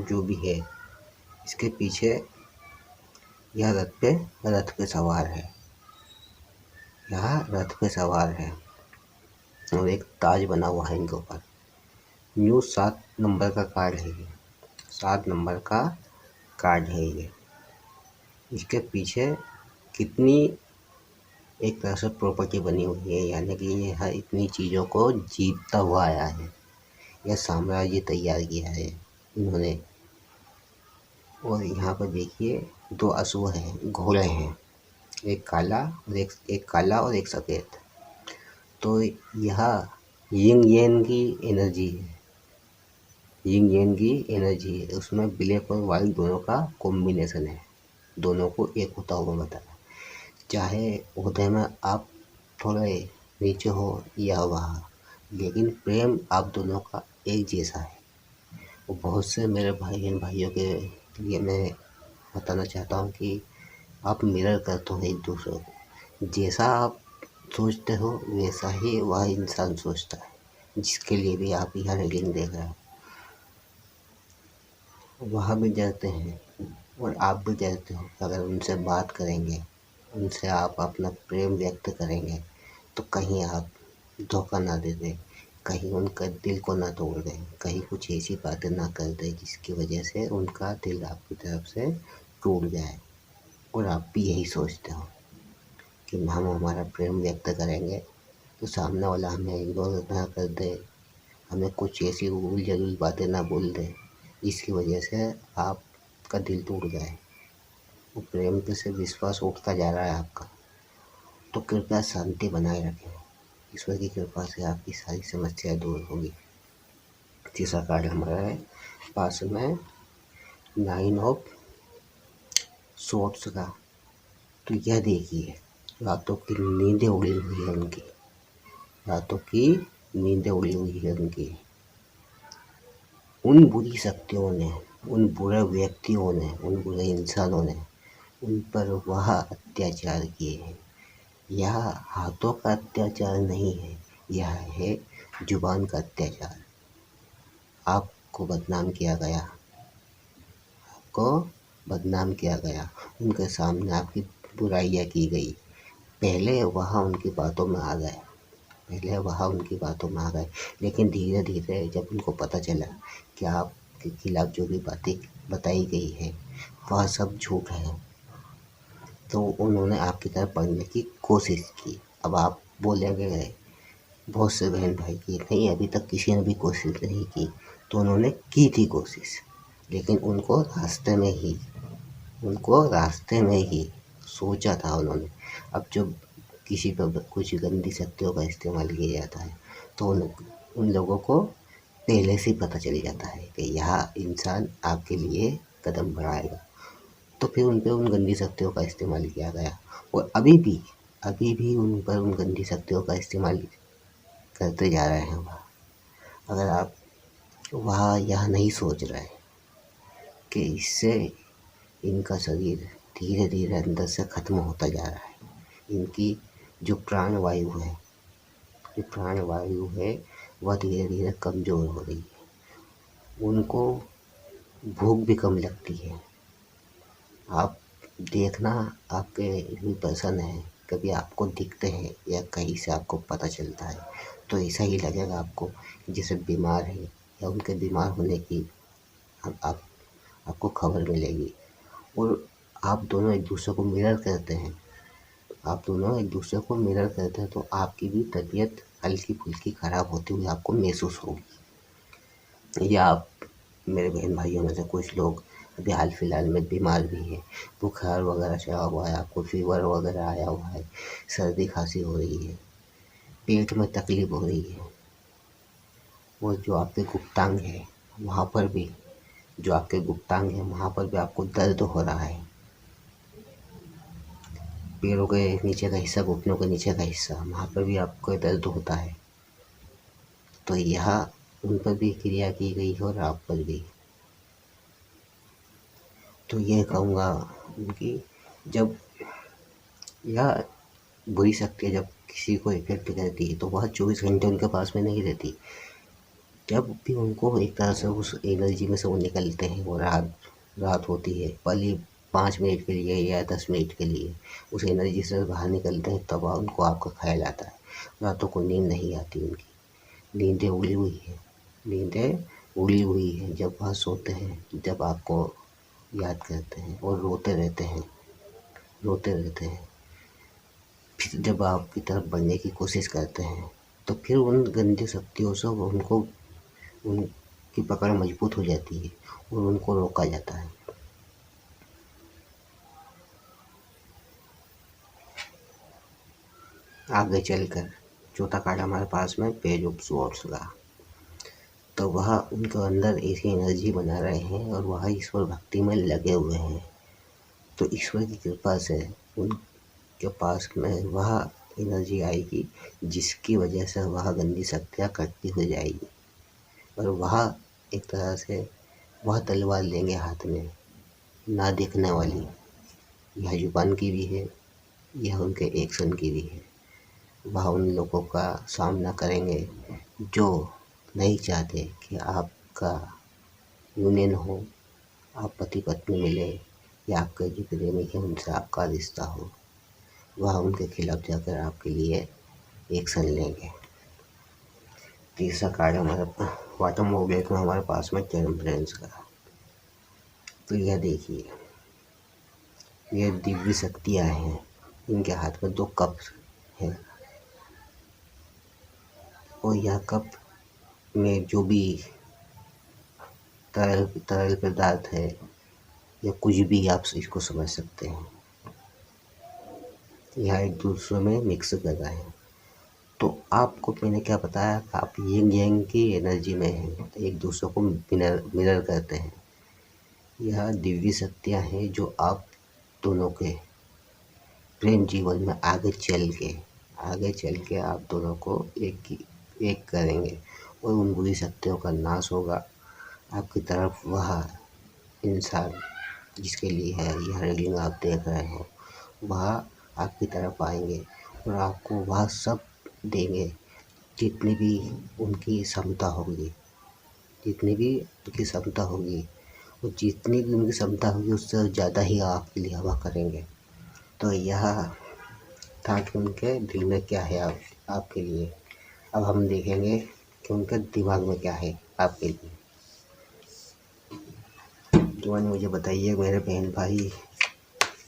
जो भी है, इसके पीछे यह रथ पे सवार है, यह रथ पे सवार है और एक ताज बना हुआ है इनके ऊपर। न्यू 7 नंबर का कार्ड है ये, 7 नंबर का कार्ड है ये। इसके पीछे कितनी एक तरह से प्रॉपर्टी बनी हुई है, यानी कि यह इतनी चीज़ों को जीतता हुआ आया है, यह साम्राज्य तैयार किया है इन्होंने। और यहाँ पर देखिए 2 असुर हैं, घोड़े हैं, एक काला और एक सफ़ेद। तो यह यिंग येन की एनर्जी है, यिंग येन की एनर्जी है। उसमें ब्लैक और वाइट दोनों का कॉम्बिनेशन है, दोनों को एक होता हुआ बताया। चाहे उदय में आप थोड़े नीचे हो या वहाँ, लेकिन प्रेम आप दोनों का एक जैसा है। वो बहुत से मेरे भाइयों के लिए मैं बताना चाहता हूँ कि आप मिरर करते हो एक दूसरे को। जैसा आप सोचते हो वैसा ही वह इंसान सोचता है, जिसके लिए भी आप यह रीडिंग देख रहे हो। वह भी डरते हैं और आप भी डरते हो। अगर उनसे बात करेंगे, उनसे आप अपना प्रेम व्यक्त करेंगे, तो कहीं आप धोखा ना दे दें, कहीं उनका दिल को ना तोड़ दें, कहीं कुछ ऐसी बातें ना कर दें जिसकी वजह से उनका दिल आपकी तरफ से टूट जाए। और आप भी यही सोचते हो कि हम हमारा प्रेम व्यक्त करेंगे तो सामने वाला हमें इग्नोर ना कर दे, हमें कुछ ऐसी उल-जलूल बातें ना बोल दे जिसकी वजह से आपका दिल टूट जाए। वो प्रेम पे से विश्वास उठता जा रहा है आपका। तो कृपया शांति बनाए रखें, ईश्वर की कृपा से आपकी सारी समस्या दूर होगी। तीसरा कार्ड हमारे पास में 9 ऑफ सोर्ड्स का। तो यह देखिए, रातों की नींदें उड़ी हुई है उनकी, रातों की नींदें उड़ी हुई है उनकी। उन बुरी शक्तियों ने, उन बुरे व्यक्तियों ने, उन बुरे इंसानों ने उन पर वह अत्याचार किए हैं। यह हाथों का अत्याचार नहीं है, यह है जुबान का अत्याचार। आपको बदनाम किया गया, आपको बदनाम किया गया, उनके सामने आपकी बुराइयां की गई। पहले वह उनकी बातों में आ गए, पहले वह उनकी बातों में आ गए, लेकिन धीरे धीरे जब उनको पता चला कि आपके खिलाफ जो भी बातें बताई गई है वह सब झूठ है, तो उन्होंने आपकी तरफ बढ़ने की कोशिश की। अब आप बोलेंगे बहुत से बहन भाई की नहीं, अभी तक किसी ने भी कोशिश नहीं की, तो उन्होंने की थी कोशिश, लेकिन उनको रास्ते में ही सोचा था उन्होंने। अब जब किसी पर कुछ गंदी शक्तियों का इस्तेमाल किया जाता है तो उन लोगों को पहले से ही पता चल जाता है कि यह इंसान आपके लिए कदम बढ़ाएगा, तो फिर उन पे उन गंदी शक्तियों का इस्तेमाल किया गया। और अभी भी उन पर उन गंदी शक्तियों का इस्तेमाल करते जा रहे हैं वह। अगर आप वह यह नहीं सोच रहा है कि इससे इनका शरीर धीरे धीरे अंदर से खत्म होता जा रहा है। इनकी जो प्राणवायु है वह धीरे धीरे कमज़ोर हो रही है। उनको भूख भी कम लगती है। आप देखना, आपके भी पर्सन है, कभी आपको दिखते हैं या कहीं से आपको पता चलता है तो ऐसा ही लगेगा आपको जैसे बीमार है या उनके बीमार होने की आपको खबर मिलेगी। और आप दोनों एक दूसरे को मिरर करते हैं, तो आपकी भी तबीयत हल्की फुल्की ख़राब होती हुई आपको महसूस होगी। या आप मेरे बहन भाइयों में से कुछ लोग अभी हाल फिलहाल में बीमार भी हैं, बुखार वगैरह चढ़ा हुआ है, आपको फीवर वगैरह आया हुआ है, सर्दी खांसी हो रही है, पेट में तकलीफ हो रही है। और जो आपके गुप्तांग है वहाँ पर भी आपको दर्द हो रहा है। पैरों के नीचे का हिस्सा, घुटनों के नीचे का हिस्सा, वहाँ पर भी आपको दर्द होता है। तो यह उन पर भी क्रिया की गई है और आप पर भी। तो ये कहूँगा कि जब यह बुरी शक्तियाँ जब किसी को इफेक्ट करती है तो वह 24 घंटे उनके पास में नहीं रहती। जब भी उनको एक तरह से उस एनर्जी में से वो निकलते हैं, वो रात होती है, भले 5 मिनट के लिए या 10 मिनट के लिए उस एनर्जी से बाहर निकलते हैं, तब उनको आपका ख्याल आता है। रातों को नींद नहीं आती उनकी, नींदें उड़ी हुई है। जब वह सोते हैं, जब आपको याद करते हैं और रोते रहते हैं। फिर जब आपकी तरफ बढ़ने की कोशिश करते हैं तो फिर उन गंदी शक्तियों से उनकी पकड़ मजबूत हो जाती है और उनको रोका जाता है। आगे चलकर चौथा कार्ड हमारे पास में पेज ऑफ स्वॉर्ड्स का, तो वह उनके अंदर ऐसी एनर्जी बना रहे हैं और वह ईश्वर भक्ति में लगे हुए हैं। तो ईश्वर की कृपा से उनके पास में वह एनर्जी आएगी जिसकी वजह से वह गंदी शक्तियाँ कटती हो जाएगी। और वह एक तरह से वह तलवार लेंगे हाथ में, ना दिखने वाली। यह जुबान की भी है, यह उनके एक्शन की भी है। वह उन लोगों का सामना करेंगे जो नहीं चाहते कि आपका यूनियन हो, आप पति पत्नी मिले या आपके जो प्रेमी है उनसे आपका रिश्ता हो। वह उनके खिलाफ जाकर आपके लिए एक्शन लेंगे। तीसरा कार्ड हमारे बॉटम हो गया तो हमारे पास में टेम्परेंस का। तो यह देखिए, ये दिव्य शक्तियाँ हैं, इनके हाथ में 2 कप हैं और यह कप में जो भी तरल पदार्थ है या कुछ भी आप इसको समझ सकते हैं, यह एक दूसरे में मिक्स कर रहे हैं। तो आपको मैंने क्या बताया, आप यिन यांग की एनर्जी में हैं, तो एक दूसरे को मिरर करते हैं। यह दिव्य शक्तियाँ हैं जो आप दोनों के प्रेम जीवन में आगे चल के आप दोनों को एक करेंगे और उन बुरी शक्तियों का नाश होगा। आपकी तरफ वह इंसान जिसके लिए है यह रीडिंग आप देख रहे हो, वह आपकी तरफ आएंगे और आपको वह सब देंगे जितनी भी उनकी क्षमता होगी और जितनी भी उनकी क्षमता होगी उससे ज़्यादा ही आपके लिए हवा करेंगे। तो यह था कि उनके दिल में क्या है आपके लिए। अब हम देखेंगे कि उनके दिमाग में क्या है आपके लिए। तो मुझे बताइए मेरे बहन भाई,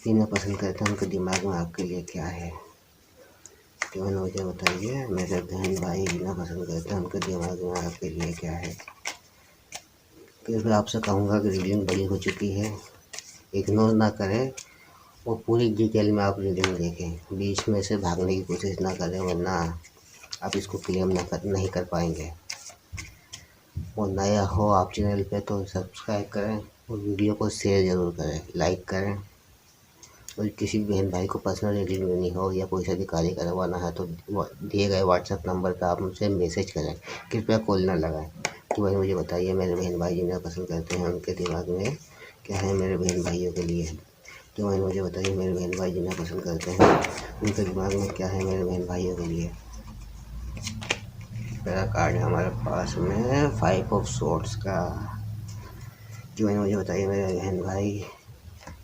जिन्हें पसंद करते हैं उनके दिमाग में आपके लिए क्या है। तो मुझे बताइए मेरे बहन भाई, जिन्हें पसंद करते हैं उनके दिमाग में आपके लिए क्या है। फिर मैं आपसे कहूँगा कि रीडिंग बड़ी हो चुकी है, इग्नोर ना करें और पूरी डिटेल में आप रीडिंग देखें, बीच में से भागने की कोशिश ना करें, वरना आप इसको क्लेम नहीं कर पाएंगे। और नया हो आप चैनल पे तो सब्सक्राइब करें और वीडियो को शेयर ज़रूर करें, लाइक करें और किसी भी बहन भाई को पर्सनल रीडिंग लेनी हो या कोई सा भी कार्य करवाना है तो दिए गए व्हाट्सएप नंबर पर आप मुझसे मैसेज करें, कृपया कॉल ना लगाएं। तो भाई मुझे बताइए मेरे बहन भाई जिन्हें पसंद करते हैं उनके दिमाग में क्या है मेरे बहन भाइयों के लिए। तो भाई मुझे बताइए मेरे बहन भाई जिन्हें पसंद करते हैं उनके दिमाग में क्या है मेरे बहन भाइयों के लिए। पहला कार्ड है हमारे पास में 5 ऑफ सोर्ड्स का। जो भाई मुझे बताइए मेरे बहन भाई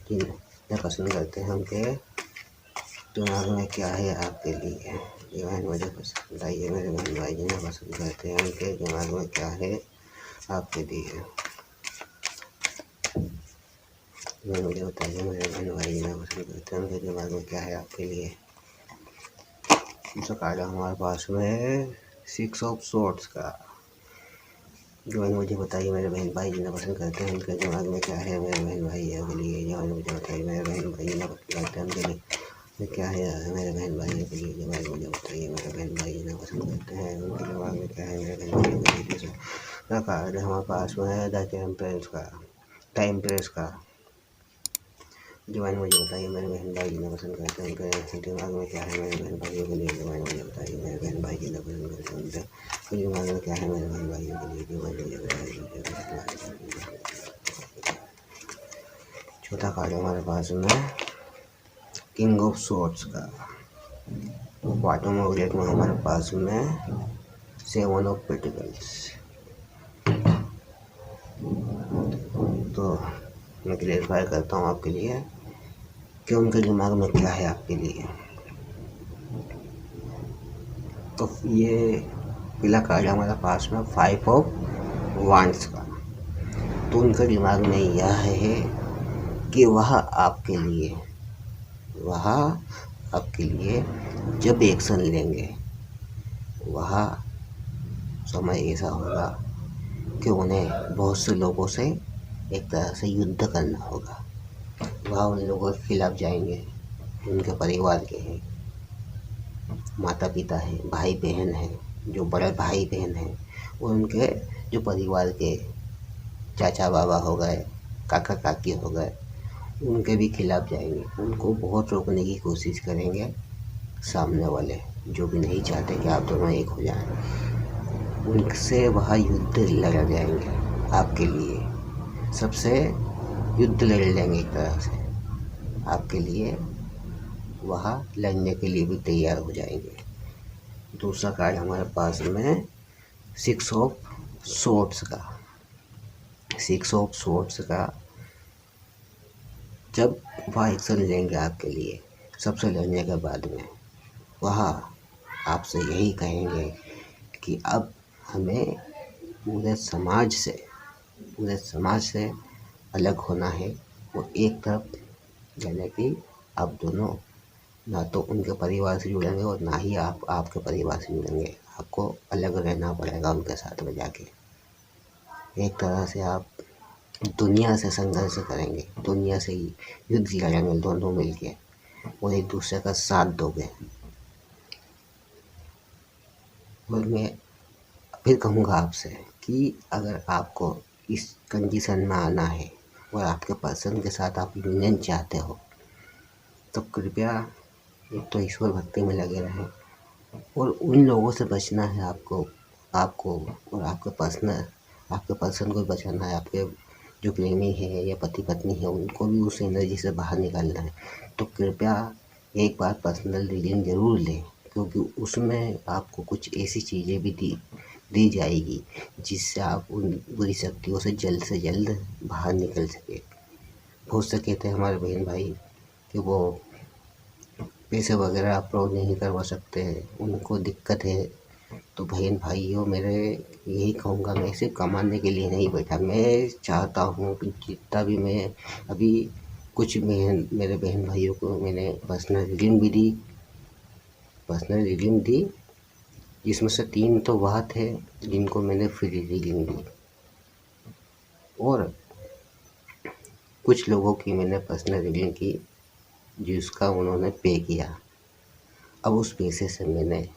जिन्हें पसंद करते हैं उनके दिमाग में क्या है आपके लिए। ये बहन मुझे पसंद आई है मेरे बहन भाई जिन्हें पसंद करते हैं उनके दिमाग में क्या है आपके लिए। मुझे बताइए मेरे बहन भाई जिन्हें पसंद करते हैं उनके दिमाग में क्या है आपके लिए। दूसरा कार्ड है हमारे पास में 6 ऑफ सोर्ड्स का। जो है मुझे बताइए मेरे बहन भाई जिन्हें पसंद करते हैं उनके दिमाग में क्या है मेरे बहन भाई के लिए। जो है मुझे बताइए मेरे बहन भाई जिन्हें पसंद करते हैं उनके लिए क्या है मेरे बहन भाई के लिए। जो है मुझे बताइए मेरे बहन भाई जिन्हें पसंद करते हैं उनके दिमाग में क्या है मेरे बहन भाई के लिए। दूसरा कार्ड हमारे पास में है द एम्प्रेस का। जो है मुझे बताइए मेरे बहन भाई जिन्हें पसंद करते हैं उनके दिमाग में क्या है मेरे बहन भाइयों के लिए। जो है मुझे बताइए मेरे बहन भाई जिन्हें पसंद करते हैं उनके दिमाग में क्या है मेरे बहन भाइयों के लिए। जो है मुझे बताइए। चौथा कार्ड हमारे पास में किंग ऑफ सोर्ड्स का। बॉटम ऑफ डेक में हमारे पास में 7 ऑफ पेटिकल्स। तो मैं क्लियरफाई करता हूँ आपके लिए कि उनके दिमाग में क्या है आपके लिए। तो ये पहला कार्ड हमारे पास में 5 ऑफ वांड्स का। तो उनके दिमाग में यह है कि वह आपके लिए जब एक्शन लेंगे वह समय ऐसा होगा कि उन्हें बहुत से लोगों से एक तरह से युद्ध करना होगा। वह उन लोगों के खिलाफ जाएंगे, उनके परिवार के हैं, माता पिता हैं, भाई बहन हैं, जो बड़े भाई बहन हैं, और उनके जो परिवार के चाचा बाबा हो गए, काका काकी हो गए, उनके भी खिलाफ जाएंगे। उनको बहुत रोकने की कोशिश करेंगे सामने वाले, जो भी नहीं चाहते कि आप दोनों एक हो जाएं। उनसे वह युद्ध लड़ जाएंगे आपके लिए, सबसे युद्ध लड़ लेंगे एक तरह से आपके लिए। वह लड़ने के लिए भी तैयार हो जाएंगे। दूसरा कार्ड हमारे पास में 6 ऑफ सोर्ड्स का। 6 ऑफ सोर्ड्स का जब वह एक्शन लेंगे आपके लिए सबसे लड़ने के बाद में, वह आपसे यही कहेंगे कि अब हमें पूरे समाज से अलग होना है। वो एक तरफ यानी कि आप दोनों ना तो उनके परिवार से जुड़ेंगे और ना ही आप आपके परिवार से जुड़ेंगे। आपको अलग रहना पड़ेगा उनके साथ में जाके। एक तरह से आप दुनिया से संघर्ष करेंगे, दुनिया से ही युद्ध लड़ेंगे दोनों मिलके और एक दूसरे का साथ दोगे। और मैं फिर कहूँगा आपसे कि अगर आपको इस कंडीशन में आना है और आपके पर्सन के साथ आप यूनियन चाहते हो तो कृपया एक तो ईश्वर भक्ति में लगे रहें और उन लोगों से बचना है आपको और आपके पर्सन को बचाना है। आपके जो प्रेमी है या पति पत्नी है उनको भी उस एनर्जी से बाहर निकालना है। तो कृपया एक बार पर्सनल रीडिंग ज़रूर लें, क्योंकि उसमें आपको कुछ ऐसी चीज़ें भी दी जाएगी जिससे आप उन बुरी शक्तियों से जल्द बाहर निकल सके। हो सके तो हमारे बहन भाई कि वो पैसे वगैरह अपलोड नहीं करवा सकते हैं, उनको दिक्कत है, तो बहन भाइयों मेरे यही कहूँगा, मैं सिर्फ कमाने के लिए नहीं बैठा। मैं चाहता हूँ कि जितना भी मैं अभी कुछ मेरे बहन भाइयों को मैंने पर्सनल रीडिंग दी जिसमें से 3 तो वह थे जिनको मैंने फ्री रीडिंग दी और कुछ लोगों की मैंने पर्सनल रीडिंग की जिसका उन्होंने पे किया। अब उस पैसे से मैंने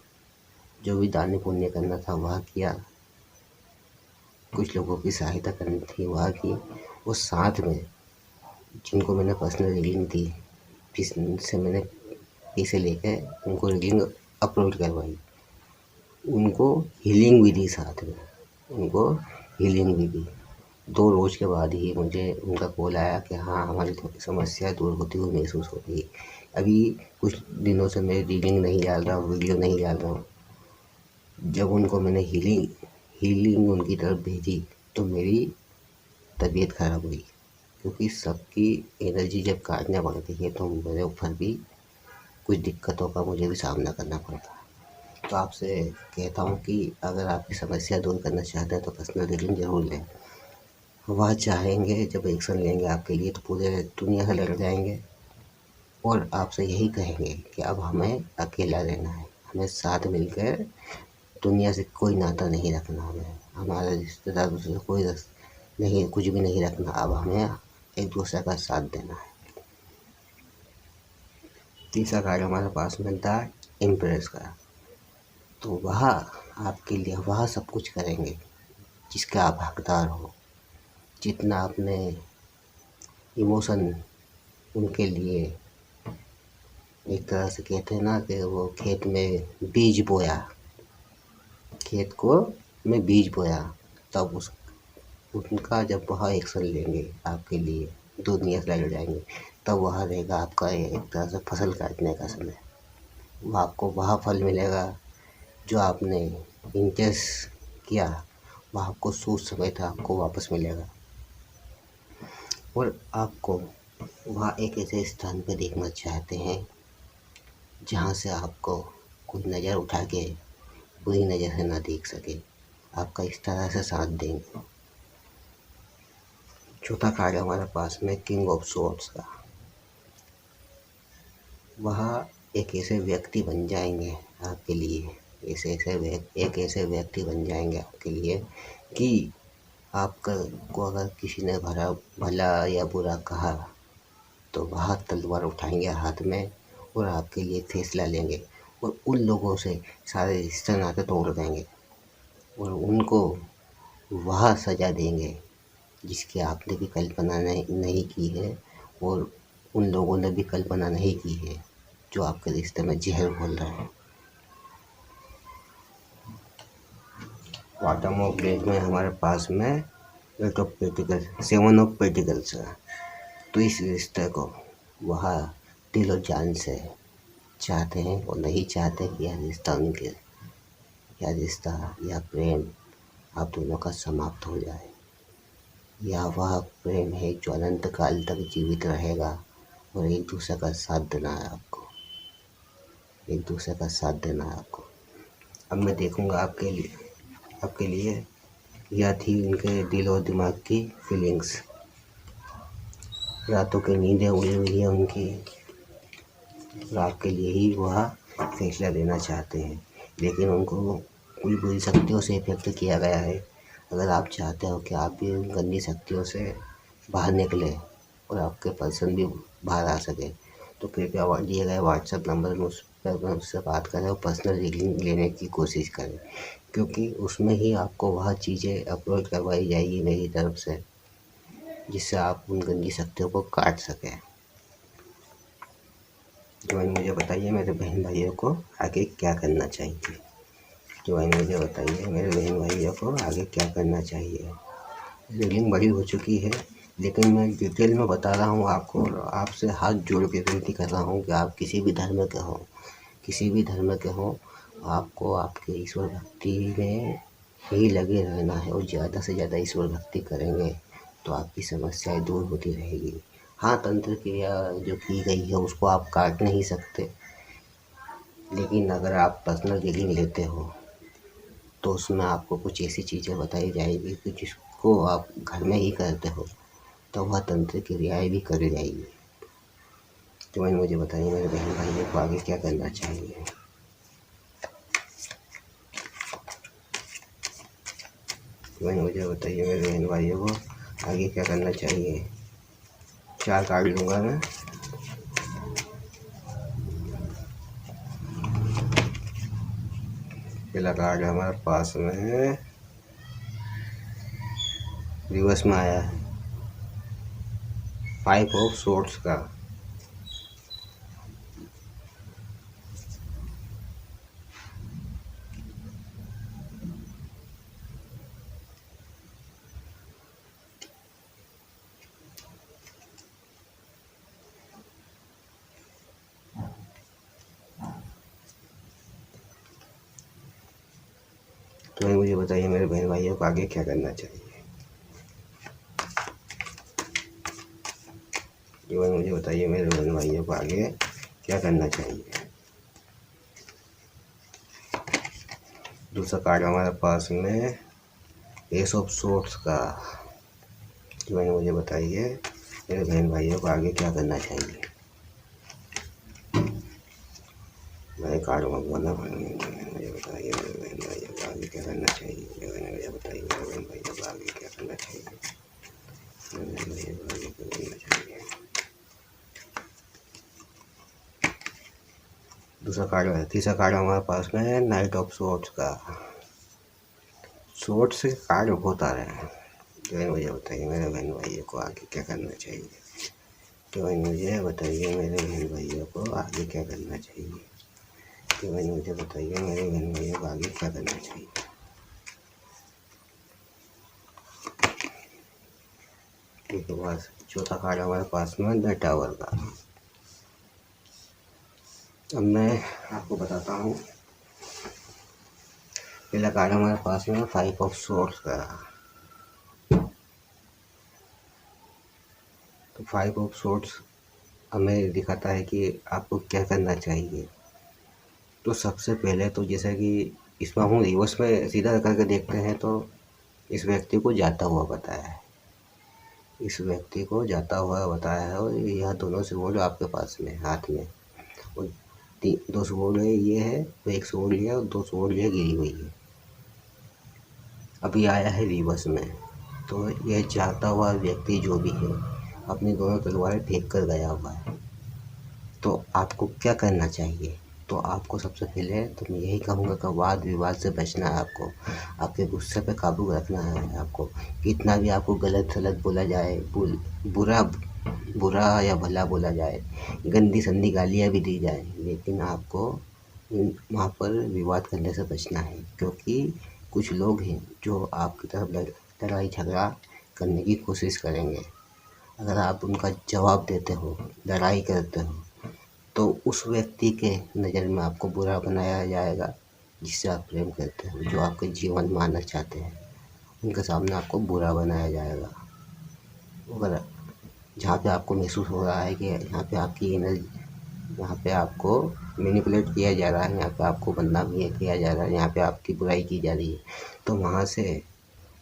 जो भी दान पुण्य करना था वह किया, कुछ लोगों की सहायता करनी थी वह की, और साथ में जिनको मैंने पर्सनल रीडिंग दी जिससे मैंने पैसे लेकर उनको रीडिंग अपलोड करवाई, उनको हीलिंग भी दी, साथ में उनको हीलिंग भी दी। 2 रोज़ के बाद ही मुझे उनका कॉल आया कि हाँ, हमारी थोड़ी समस्या दूर होती हुई महसूस हो रही है। अभी कुछ दिनों से मैं रीडिंग नहीं डाल रहा हूँ, वीडियो नहीं डाल रहा हूँ। जब उनको मैंने हीलिंग उनकी तरफ भेजी तो मेरी तबीयत खराब हुई, क्योंकि सबकी एनर्जी जब काटने पड़ती है तो मेरे ऊपर भी कुछ दिक्कतों का मुझे भी सामना करना पड़ता है। तो आपसे कहता हूँ कि अगर आपकी समस्या दूर करना चाहते हैं तो पर्सनल रीडिंग ज़रूर लें। वह चाहेंगे जब एक्शन लेंगे आपके लिए तो पूरे दुनिया से लड़ जाएंगे और आपसे यही कहेंगे कि अब हमें अकेला रहना है, हमें साथ मिलकर दुनिया से कोई नाता नहीं रखना, हमें हमारा रिश्तेदारों से कोई नहीं, कुछ भी नहीं रखना। अब हमें एक दूसरे का साथ देना है। तीसरा कार्ड हमारे पास में था इम्प्रेस का। तो वह आपके लिए वह सब कुछ करेंगे जिसका आप हकदार हो। जितना आपने इमोशन उनके लिए, एक तरह से कहते हैं ना कि वो खेत में बीज बोया, खेत को में बीज बोया, तब उनका जब वह एक्शन लेंगे आपके लिए, दुनिया से लड़ जाएंगे, तब वह रहेगा आपका एक तरह से फसल काटने का समय। वह आपको वह फल मिलेगा जो आपने इन्वेस्ट किया, वह आपको सूद समेत आपको वापस मिलेगा। और आपको वहाँ एक ऐसे स्थान पर देखना चाहते हैं जहाँ से आपको कोई नज़र उठा के बुरी नज़र से ना देख सके, आपका इस तरह से साथ देंगे। चौथा कार्ड हमारे पास में किंग ऑफ सोर्ड्स का। वह एक ऐसे व्यक्ति बन जाएंगे आपके लिए, एक ऐसे व्यक्ति बन जाएंगे आपके लिए कि आपका को अगर किसी ने भला या बुरा कहा तो वह तलवार उठाएंगे हाथ में और आपके लिए फैसला लेंगे और उन लोगों से सारे रिश्ते नाते तोड़ देंगे और उनको वह सज़ा देंगे जिसकी आपने भी कल्पना नहीं की है और उन लोगों ने भी कल्पना नहीं की है, जो आपके रिश्ते में जहर घोल रहे हैं। बॉटम ऑफ डेक में हमारे पास में 8 ऑफ पेटिकल्स, 7 ऑफ पेटिकल्स है। तो इस रिश्ते को वह दिल और जान से चाहते हैं और नहीं चाहते कि यह रिश्ता या प्रेम आप दोनों का समाप्त हो जाए। यह वह प्रेम है जो अनंत काल तक जीवित रहेगा और एक दूसरे का साथ देना है आपको, एक दूसरे का साथ देना है आपको। अब मैं देखूंगा आपके लिए यह थी उनके दिल और दिमाग की फीलिंग्स। रातों की नींदें उड़ी हुई हैं उनकी और आपके लिए ही वह फैसला देना चाहते हैं, लेकिन उनको कोई बुरी शक्तियों से इफेक्ट किया गया है। अगर आप चाहते हो कि आप भी उन गंदी शक्तियों से बाहर निकले और आपके पर्सन भी बाहर आ सके तो कृपया दिए गए व्हाट्सएप नंबर में उससे बात करें और पर्सनल रीडिंग लेने की कोशिश करें, क्योंकि उसमें ही आपको वह चीज़ें अपलोड करवाई जाएगी मेरी तरफ से जिससे आप उन गंदी शक्तियों को काट सकें। तो मुझे बताइए मेरे बहन भाइयों को आगे क्या करना चाहिए। मुझे बताइए मेरे बहन भाइयों को आगे क्या करना चाहिए। रीडिंग बड़ी हो चुकी है लेकिन मैं डिटेल में बता रहा हूँ आपको और आपसे हाथ जोड़ के विनती कर रहा हूँ कि आप किसी भी धर्म के हों, आपको आपके ईश्वर भक्ति में ही लगे रहना है और ज़्यादा से ज़्यादा ईश्वर भक्ति करेंगे तो आपकी समस्याएं दूर होती रहेगी। हाँ, तंत्र क्रिया जो की गई है उसको आप काट नहीं सकते, लेकिन अगर आप पर्सनल रीडिंग लेते हो तो उसमें आपको कुछ ऐसी चीज़ें बताई जाएगी कि जिसको आप घर में ही करते हो तो वह तंत्र क्रियाएँ भी करी जाएगी। तो मुझे बताइए मेरे बहन भाइयों को आगे क्या करना चाहिए। मुझे बताइए मेरे बहन भाइयों को आगे क्या करना चाहिए। 4 कार्ड लूँगा मैं। पहला कार्ड हमारे पास में है, रिवर्स में आया है 5 ऑफ सोर्ड्स का। तो भाई मुझे बताइए मेरे बहन भाइयों को आगे क्या करना चाहिए। तो भाई मुझे बताइए मेरे बहन भाइयों को आगे क्या करना चाहिए। दूसरा कार्ड हमारे पास में एस ऑफ सोर्ड्स का। तो भाई मुझे बताइए मेरे बहन भाइयों को आगे क्या करना चाहिए। मैं कार्ड मंगवाना मुझे बताइए मेरे बहन भाइयों को आगे क्या करना चाहिए। मुझे बताइए मेरे बहन भाइयों को आगे क्या करना चाहिए। मेरे बहन भाइयों को आगे क्या करना चाहिए। दूसरा कार्ड, तीसरा कार्ड हमारे पास में है नाइट ऑफ सोर्ड्स का। सोर्ड से कार्ड होता रहे हैं। तो मुझे बताइए मेरे बहन भाइयों को आगे क्या करना चाहिए। तो मुझे बताइए मेरे बहन भाइयों को आगे क्या करना चाहिए। तो मुझे बताइए मेरे बहन भाइयों को आगे क्या करना चाहिए। ठीक है, बस चौथा कार्ड हमारे पास में द टावर का। अब मैं आपको बताता हूँ। पहला कार्ड हमारे पास में 5 ऑफ सोर्ड्स का। तो 5 ऑफ सोर्ड्स हमें दिखाता है कि आपको क्या करना चाहिए। तो सबसे पहले तो जैसा कि इसमें हम रिवर्स में सीधा करके देखते हैं तो इस व्यक्ति को जाता हुआ बताया है। इस व्यक्ति को जाता हुआ बताया है और यह दोनों स्वॉर्ड आपके पास में हाथ में। और दो स्वॉर्ड है, ये है तो एक स्वॉर्ड लिया और दो स्वॉर्ड लिया गिरी हुई है। अभी आया है रिवर्स में। तो यह जाता हुआ व्यक्ति जो भी है अपनी दोनों तलवारें फेंक कर गया हुआ है। तो आपको क्या करना चाहिए। तो आपको सबसे पहले तो मैं यही कहूँगा कि वाद विवाद से बचना है आपको। आपके गुस्से पे काबू रखना है आपको। कितना भी आपको गलत सलत बोला जाए, बुरा या भला बोला जाए, गंदी संदी गालियाँ भी दी जाए, लेकिन आपको वहाँ पर विवाद करने से बचना है। क्योंकि कुछ लोग हैं जो आपकी तरफ लड़ाई झगड़ा करने की कोशिश करेंगे। अगर आप उनका जवाब देते हो, लड़ाई करते हो, तो उस व्यक्ति के नज़र में आपको बुरा बनाया जाएगा जिससे आप प्रेम करते हो, जो आपके जीवन में आना चाहते हैं, उनके सामने आपको बुरा बनाया जाएगा। अगर जहाँ पे आपको महसूस हो रहा है कि यहाँ पे आपकी एनर्जी, यहाँ पे आपको मैनिपुलेट किया जा रहा है, यहाँ पे आपको बदनाम किया जा रहा है, यहाँ पे आपकी बुराई की जा रही है, तो वहाँ से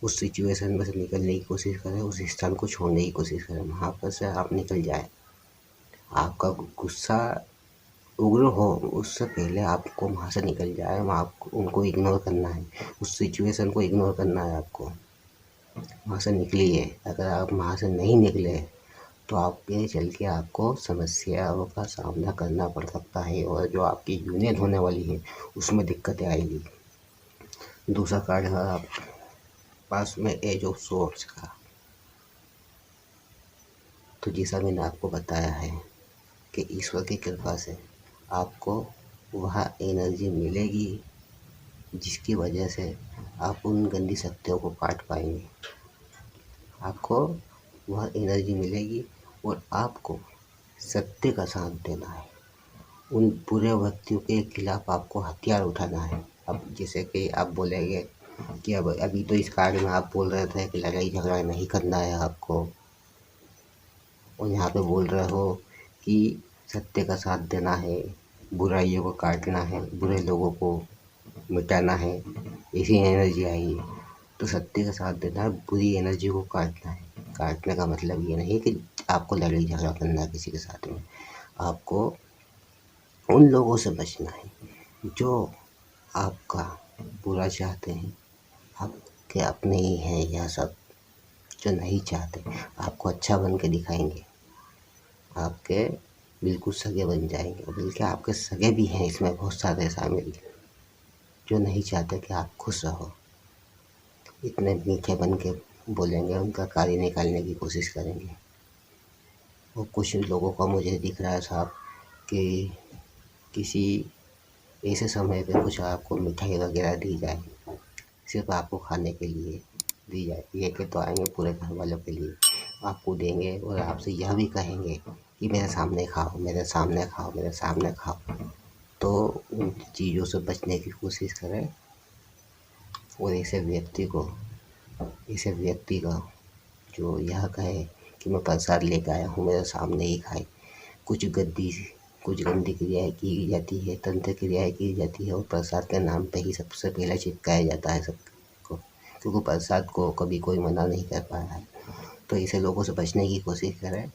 उस सिचुएशन में से निकलने की कोशिश करें, उस स्थान को छोड़ने की कोशिश करें, वहाँ पर से आप निकल जाए। आपका गुस्सा उग्र हो उससे पहले आपको वहाँ से निकल जाए। वहाँ आपको उनको इग्नोर करना है, उस सिचुएशन को इग्नोर करना है आपको। वहाँ से निकलिए। अगर आप वहाँ से नहीं निकले तो आगे चल के आपको समस्याओं का सामना करना पड़ सकता है और जो आपकी यूनियन होने वाली है उसमें दिक्कतें आएगी। दूसरा कार्ड है आप पास में एज ऑफ सोर्ड्स का। तो जैसा मैंने आपको बताया है कि ईश्वर की कृपा से आपको वह एनर्जी मिलेगी जिसकी वजह से आप उन गंदी शक्तियों को काट पाएंगे। आपको वह एनर्जी मिलेगी और आपको सत्य का साथ देना है। उन बुरे व्यक्तियों के खिलाफ आपको हथियार उठाना है। अब जैसे कि आप बोलेंगे कि अब अभी तो इस कार्य में आप बोल रहे थे कि लड़ाई झगड़ा नहीं करना है आपको, और यहाँ पे बोल रहे हो कि सत्य का साथ देना है, बुराइयों को काटना है, बुरे लोगों को मिटाना है, ऐसी एनर्जी आई है। तो सत्य का साथ देना है, बुरी एनर्जी को काटना है। काटने का मतलब ये नहीं कि आपको लड़ाई झगड़ा करना है किसी के साथ में। आपको उन लोगों से बचना है जो आपका बुरा चाहते हैं, आपके अपने ही हैं यह सब, जो नहीं चाहते आपको अच्छा बन के दिखाएंगे, आपके बिल्कुल सगे बन जाएंगे। बल्कि आपके सगे भी हैं इसमें बहुत सारे शामिल, जो नहीं चाहते कि आप खुश रहो। इतने मीठे बन के बोलेंगे, उनका कार्य निकालने की कोशिश करेंगे। और कुछ लोगों का मुझे दिख रहा है साहब कि किसी ऐसे समय पे कुछ आपको मिठाई वगैरह दी जाए, सिर्फ आपको खाने के लिए दी जाए। लेके तो आएंगे पूरे घर वालों के लिए, आपको देंगे और आपसे यह भी कहेंगे कि मेरे सामने खाओ, मेरे सामने खाओ, मेरे सामने खाओ। तो उन चीज़ों से बचने की कोशिश करें और ऐसे व्यक्ति का जो यह कहे कि मैं प्रसाद लेकर आया हूँ, मेरे सामने ही खाए। कुछ गंदी क्रियाएँ की जाती है, तंत्र क्रियाएँ की जाती है और प्रसाद के नाम पे ही सबसे पहले चिपकाया जाता है सबको, क्योंकि प्रसाद को कभी कोई मना नहीं कर पाया है। तो ऐसे लोगों से बचने की कोशिश करें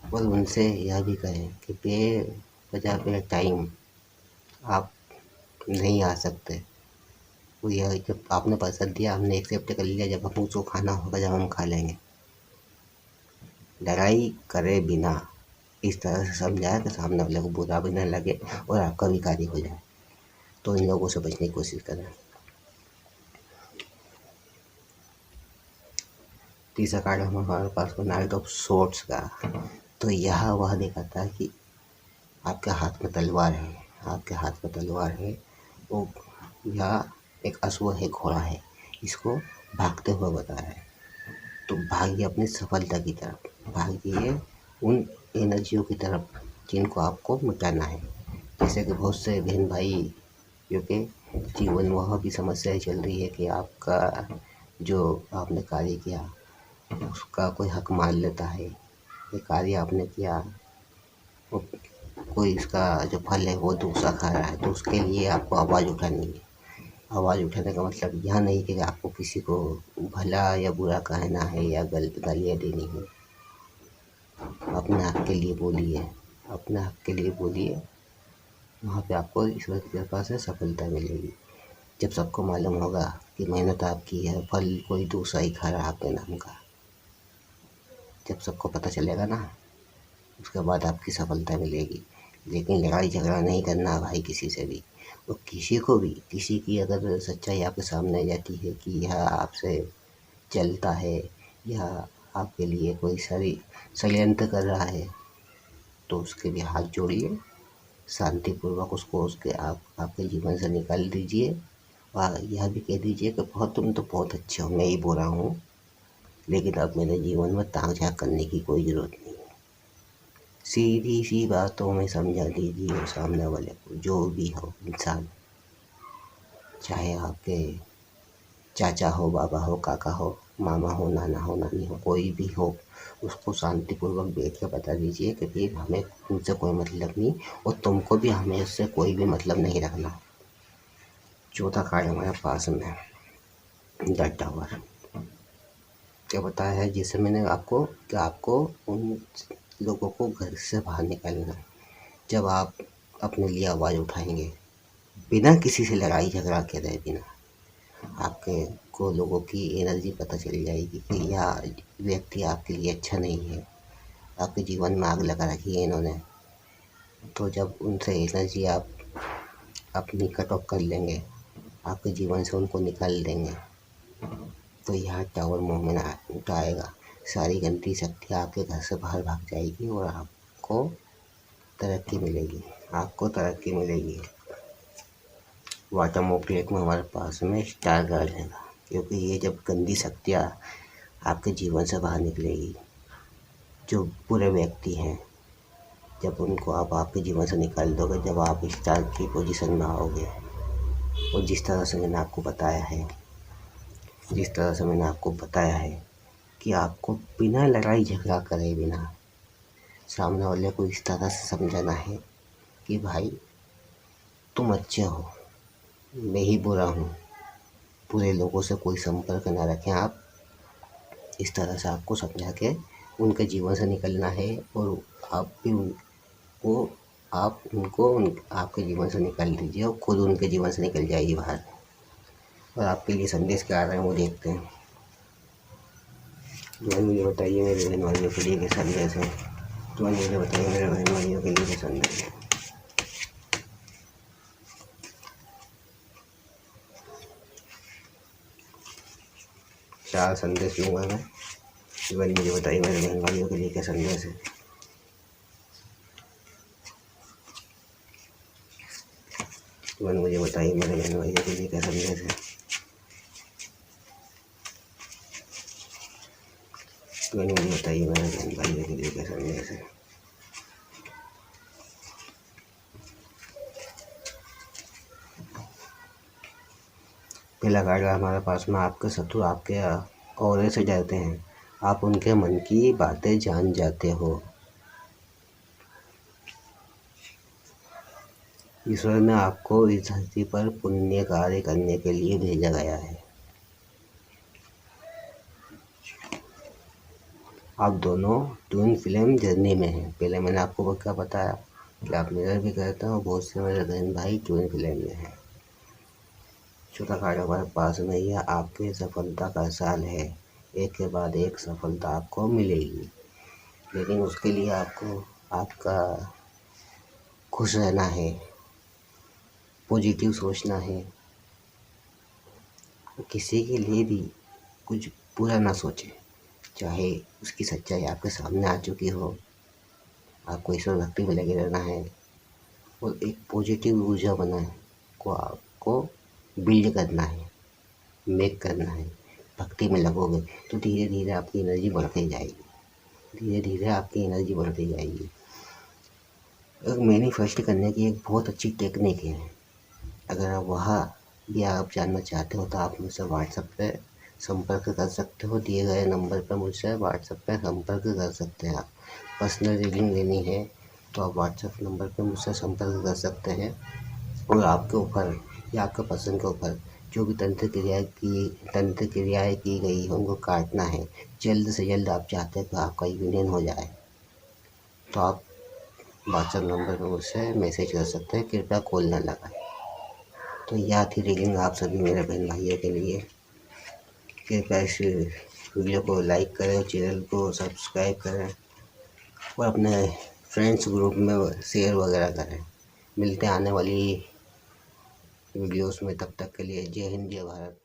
और उनसे यह भी कहें कि बेवजह टाइम आप नहीं आ सकते। वो यह जब आपने प्रसाद दिया, हमने एक्सेप्ट कर लिया, जब हम उसको खाना होगा जब हम खा लेंगे। लड़ाई करे बिना इस तरह से समझाया कि सामने वाले को बुरा भी न लगे और आपका भी कार्य हो जाए। तो इन लोगों से बचने की कोशिश करें। तीसरा कार्ड हमारे पास में नाइट ऑफ स्वॉर्ड्स का। तो यह वह दिखाता है कि आपके हाथ में तलवार है, आपके हाथ में तलवार है। वो यह एक अश्व है, घोड़ा है, इसको भागते हुए बता रहा है। तो भागिए अपनी सफलता की तरफ, भागिए उन एनर्जियों की तरफ जिनको आपको मिटाना है। जैसे कि बहुत से बहन भाई क्योंकि जीवन वह भी समस्याएं चल रही है कि आपका जो आपने कार्य किया उसका कोई हक मान लेता है। ये कार्य आपने किया, वो कोई इसका जो फल है वो दूसरा खा रहा है, तो उसके लिए आपको आवाज़ उठानी है। आवाज़ उठाने का मतलब यह नहीं कि आपको किसी को भला या बुरा कहना है या गालियाँ देनी है। अपने हक के लिए बोलिए, अपने हक के लिए बोलिए, वहाँ पे आपको ईश्वर की कृपा से सफलता मिलेगी। जब सबको मालूम होगा कि मेहनत आपकी है, फल कोई दूसरा ही खा रहा है आपके नाम का, जब सबको पता चलेगा ना, उसके बाद आपकी सफलता मिलेगी। लेकिन लड़ाई झगड़ा नहीं करना भाई किसी से भी। और किसी को भी, किसी की अगर सच्चाई आपके सामने आ जाती है कि यह आपसे चलता है या आपके लिए कोई षड्यंत्र कर रहा है, तो उसके भी हाथ जोड़िए, शांतिपूर्वक उसको आपके जीवन से निकाल दीजिए और यह भी कह दीजिए कि तुम तो बहुत अच्छे हो, मैं ही बुरा हूँ, लेकिन अब मेरे जीवन में ताक झाँक करने की कोई ज़रूरत नहीं है। सीधी सी बातों में समझा दीजिए सामने वाले को, जो भी हो इंसान, चाहे आपके चाचा हो, बाबा हो, काका हो, मामा हो, नाना हो, नानी हो, कोई भी हो, उसको शांतिपूर्वक बैठ के बता दीजिए कि भाई हमें तुमसे कोई मतलब नहीं और तुमको भी हमें उससे कोई भी मतलब नहीं रखना। चौथा कार्ड हमारे पास में द टावर। क्या बताया है जैसे मैंने आपको कि आपको उन लोगों को घर से बाहर निकालना है। जब आप अपने लिए आवाज़ उठाएंगे बिना किसी से लड़ाई झगड़ा करे, बिना, आपके को लोगों की एनर्जी पता चल जाएगी कि यह व्यक्ति आपके लिए अच्छा नहीं है, आपके जीवन में आग लगा रखी है इन्होंने। तो जब उनसे एनर्जी आप अपनी कट ऑफ कर लेंगे, आपके जीवन से उनको निकाल देंगे, तो यह टावर मूवमेंट आएगा। सारी गंदी शक्तियाँ आपके घर से बाहर भाग जाएगी और आपको तरक्की मिलेगी, आपको तरक्की मिलेगी। वाटर मोक लेक में हमारे पास में स्टार गार्ड है, क्योंकि ये जब गंदी शक्तियाँ आपके जीवन से बाहर निकलेगी, जो बुरे व्यक्ति हैं, जब उनको आप आपके जीवन से निकाल दोगे, जब आप स्टार की पोजीशन में आओगे, और जिस तरह से मैंने आपको बताया है कि आपको बिना लड़ाई झगड़ा करे, बिना सामने वाले को इस तरह से समझाना है कि भाई तुम अच्छे हो, मैं ही बुरा हूँ, बुरे लोगों से कोई संपर्क ना रखें। आप इस तरह से आपको समझा के उनके जीवन से निकलना है और आप भी आपके जीवन से निकाल दीजिए और खुद उनके जीवन से निकल जाइए बाहर। और आपके लिए संदेश क्या आ रहे हैं वो देखते हैं। मुझे बताइए मेरे बहन भाइयों के लिए क्या संदेश है। मुझे बताइए मेरे बहन भाइयों के लिए क्या संदेश है। चार संदेश लूँगा मैं। मुझे बताइए मेरे बहन भाइयों के लिए क्या संदेश है। मुझे बताइए मेरे बहन भाइयों के लिए क्या संदेश है। मुझे बताइए मेरे बहन भाइयों के लिए क्या संदेश है। पहला कार्ड हमारे पास में, आपके शत्रु आपके ऑरे से डरते हैं, आप उनके मन की बातें जान जाते हो। ईश्वर ने आपको इस धरती पर पुण्य कार्य करने के लिए भेजा गया है। आप दोनों ट्विन फ्लेम जर्नी में हैं। पहले मैंने आपको क्या बताया कि आप मिरर भी करते हो, बहुत से मेरे बहन भाई ट्विन फ्लेम में हैं। चौथा कार्ड हमारे पास में यह आपके सफलता का साल है। एक के बाद एक सफलता आपको मिलेगी, लेकिन उसके लिए आपको आपका खुश रहना है, पॉजिटिव सोचना है, किसी के लिए भी कुछ बुरा ना सोचें, चाहे उसकी सच्चाई आपके सामने आ चुकी हो। आपको ईश्वर भक्ति में लगे रहना है और एक पॉजिटिव ऊर्जा बनाए को आपको बिल्ड करना है, मेक करना है। भक्ति में लगोगे तो धीरे धीरे आपकी एनर्जी बढ़ती जाएगी, धीरे धीरे आपकी एनर्जी बढ़ती जाएगी। एक मैनिफेस्ट करने की एक बहुत अच्छी टेक्निक है। अगर आप वहाँ भी आप जानना चाहते हो तो आप मुझसे व्हाट्सएप पे संपर्क कर सकते हो। दिए गए नंबर पर मुझसे व्हाट्सएप पे संपर्क कर सकते हैं। आप पर्सनल रीडिंग लेनी है तो आप व्हाट्सएप नंबर पे मुझसे संपर्क कर सकते हैं, और आपके ऊपर या आपके पसंद के ऊपर जो भी तंत्र क्रियाएँ की गई हैं उनको काटना है। जल्द से जल्द आप चाहते हैं कि आपका यूनियन हो जाए तो आप व्हाट्सएप नंबर पर मुझसे मैसेज कर सकते हैं, कृपया कॉल ना लगाएं। तो यह थी रीडिंग आप सभी मेरे बहन भाइयों के लिए। कृपया इस वीडियो को लाइक करें, चैनल को सब्सक्राइब करें और अपने फ्रेंड्स ग्रुप में शेयर वगैरह करें। मिलते हैं आने वाली वीडियोस में, तब तक के लिए जय हिंद जय भारत।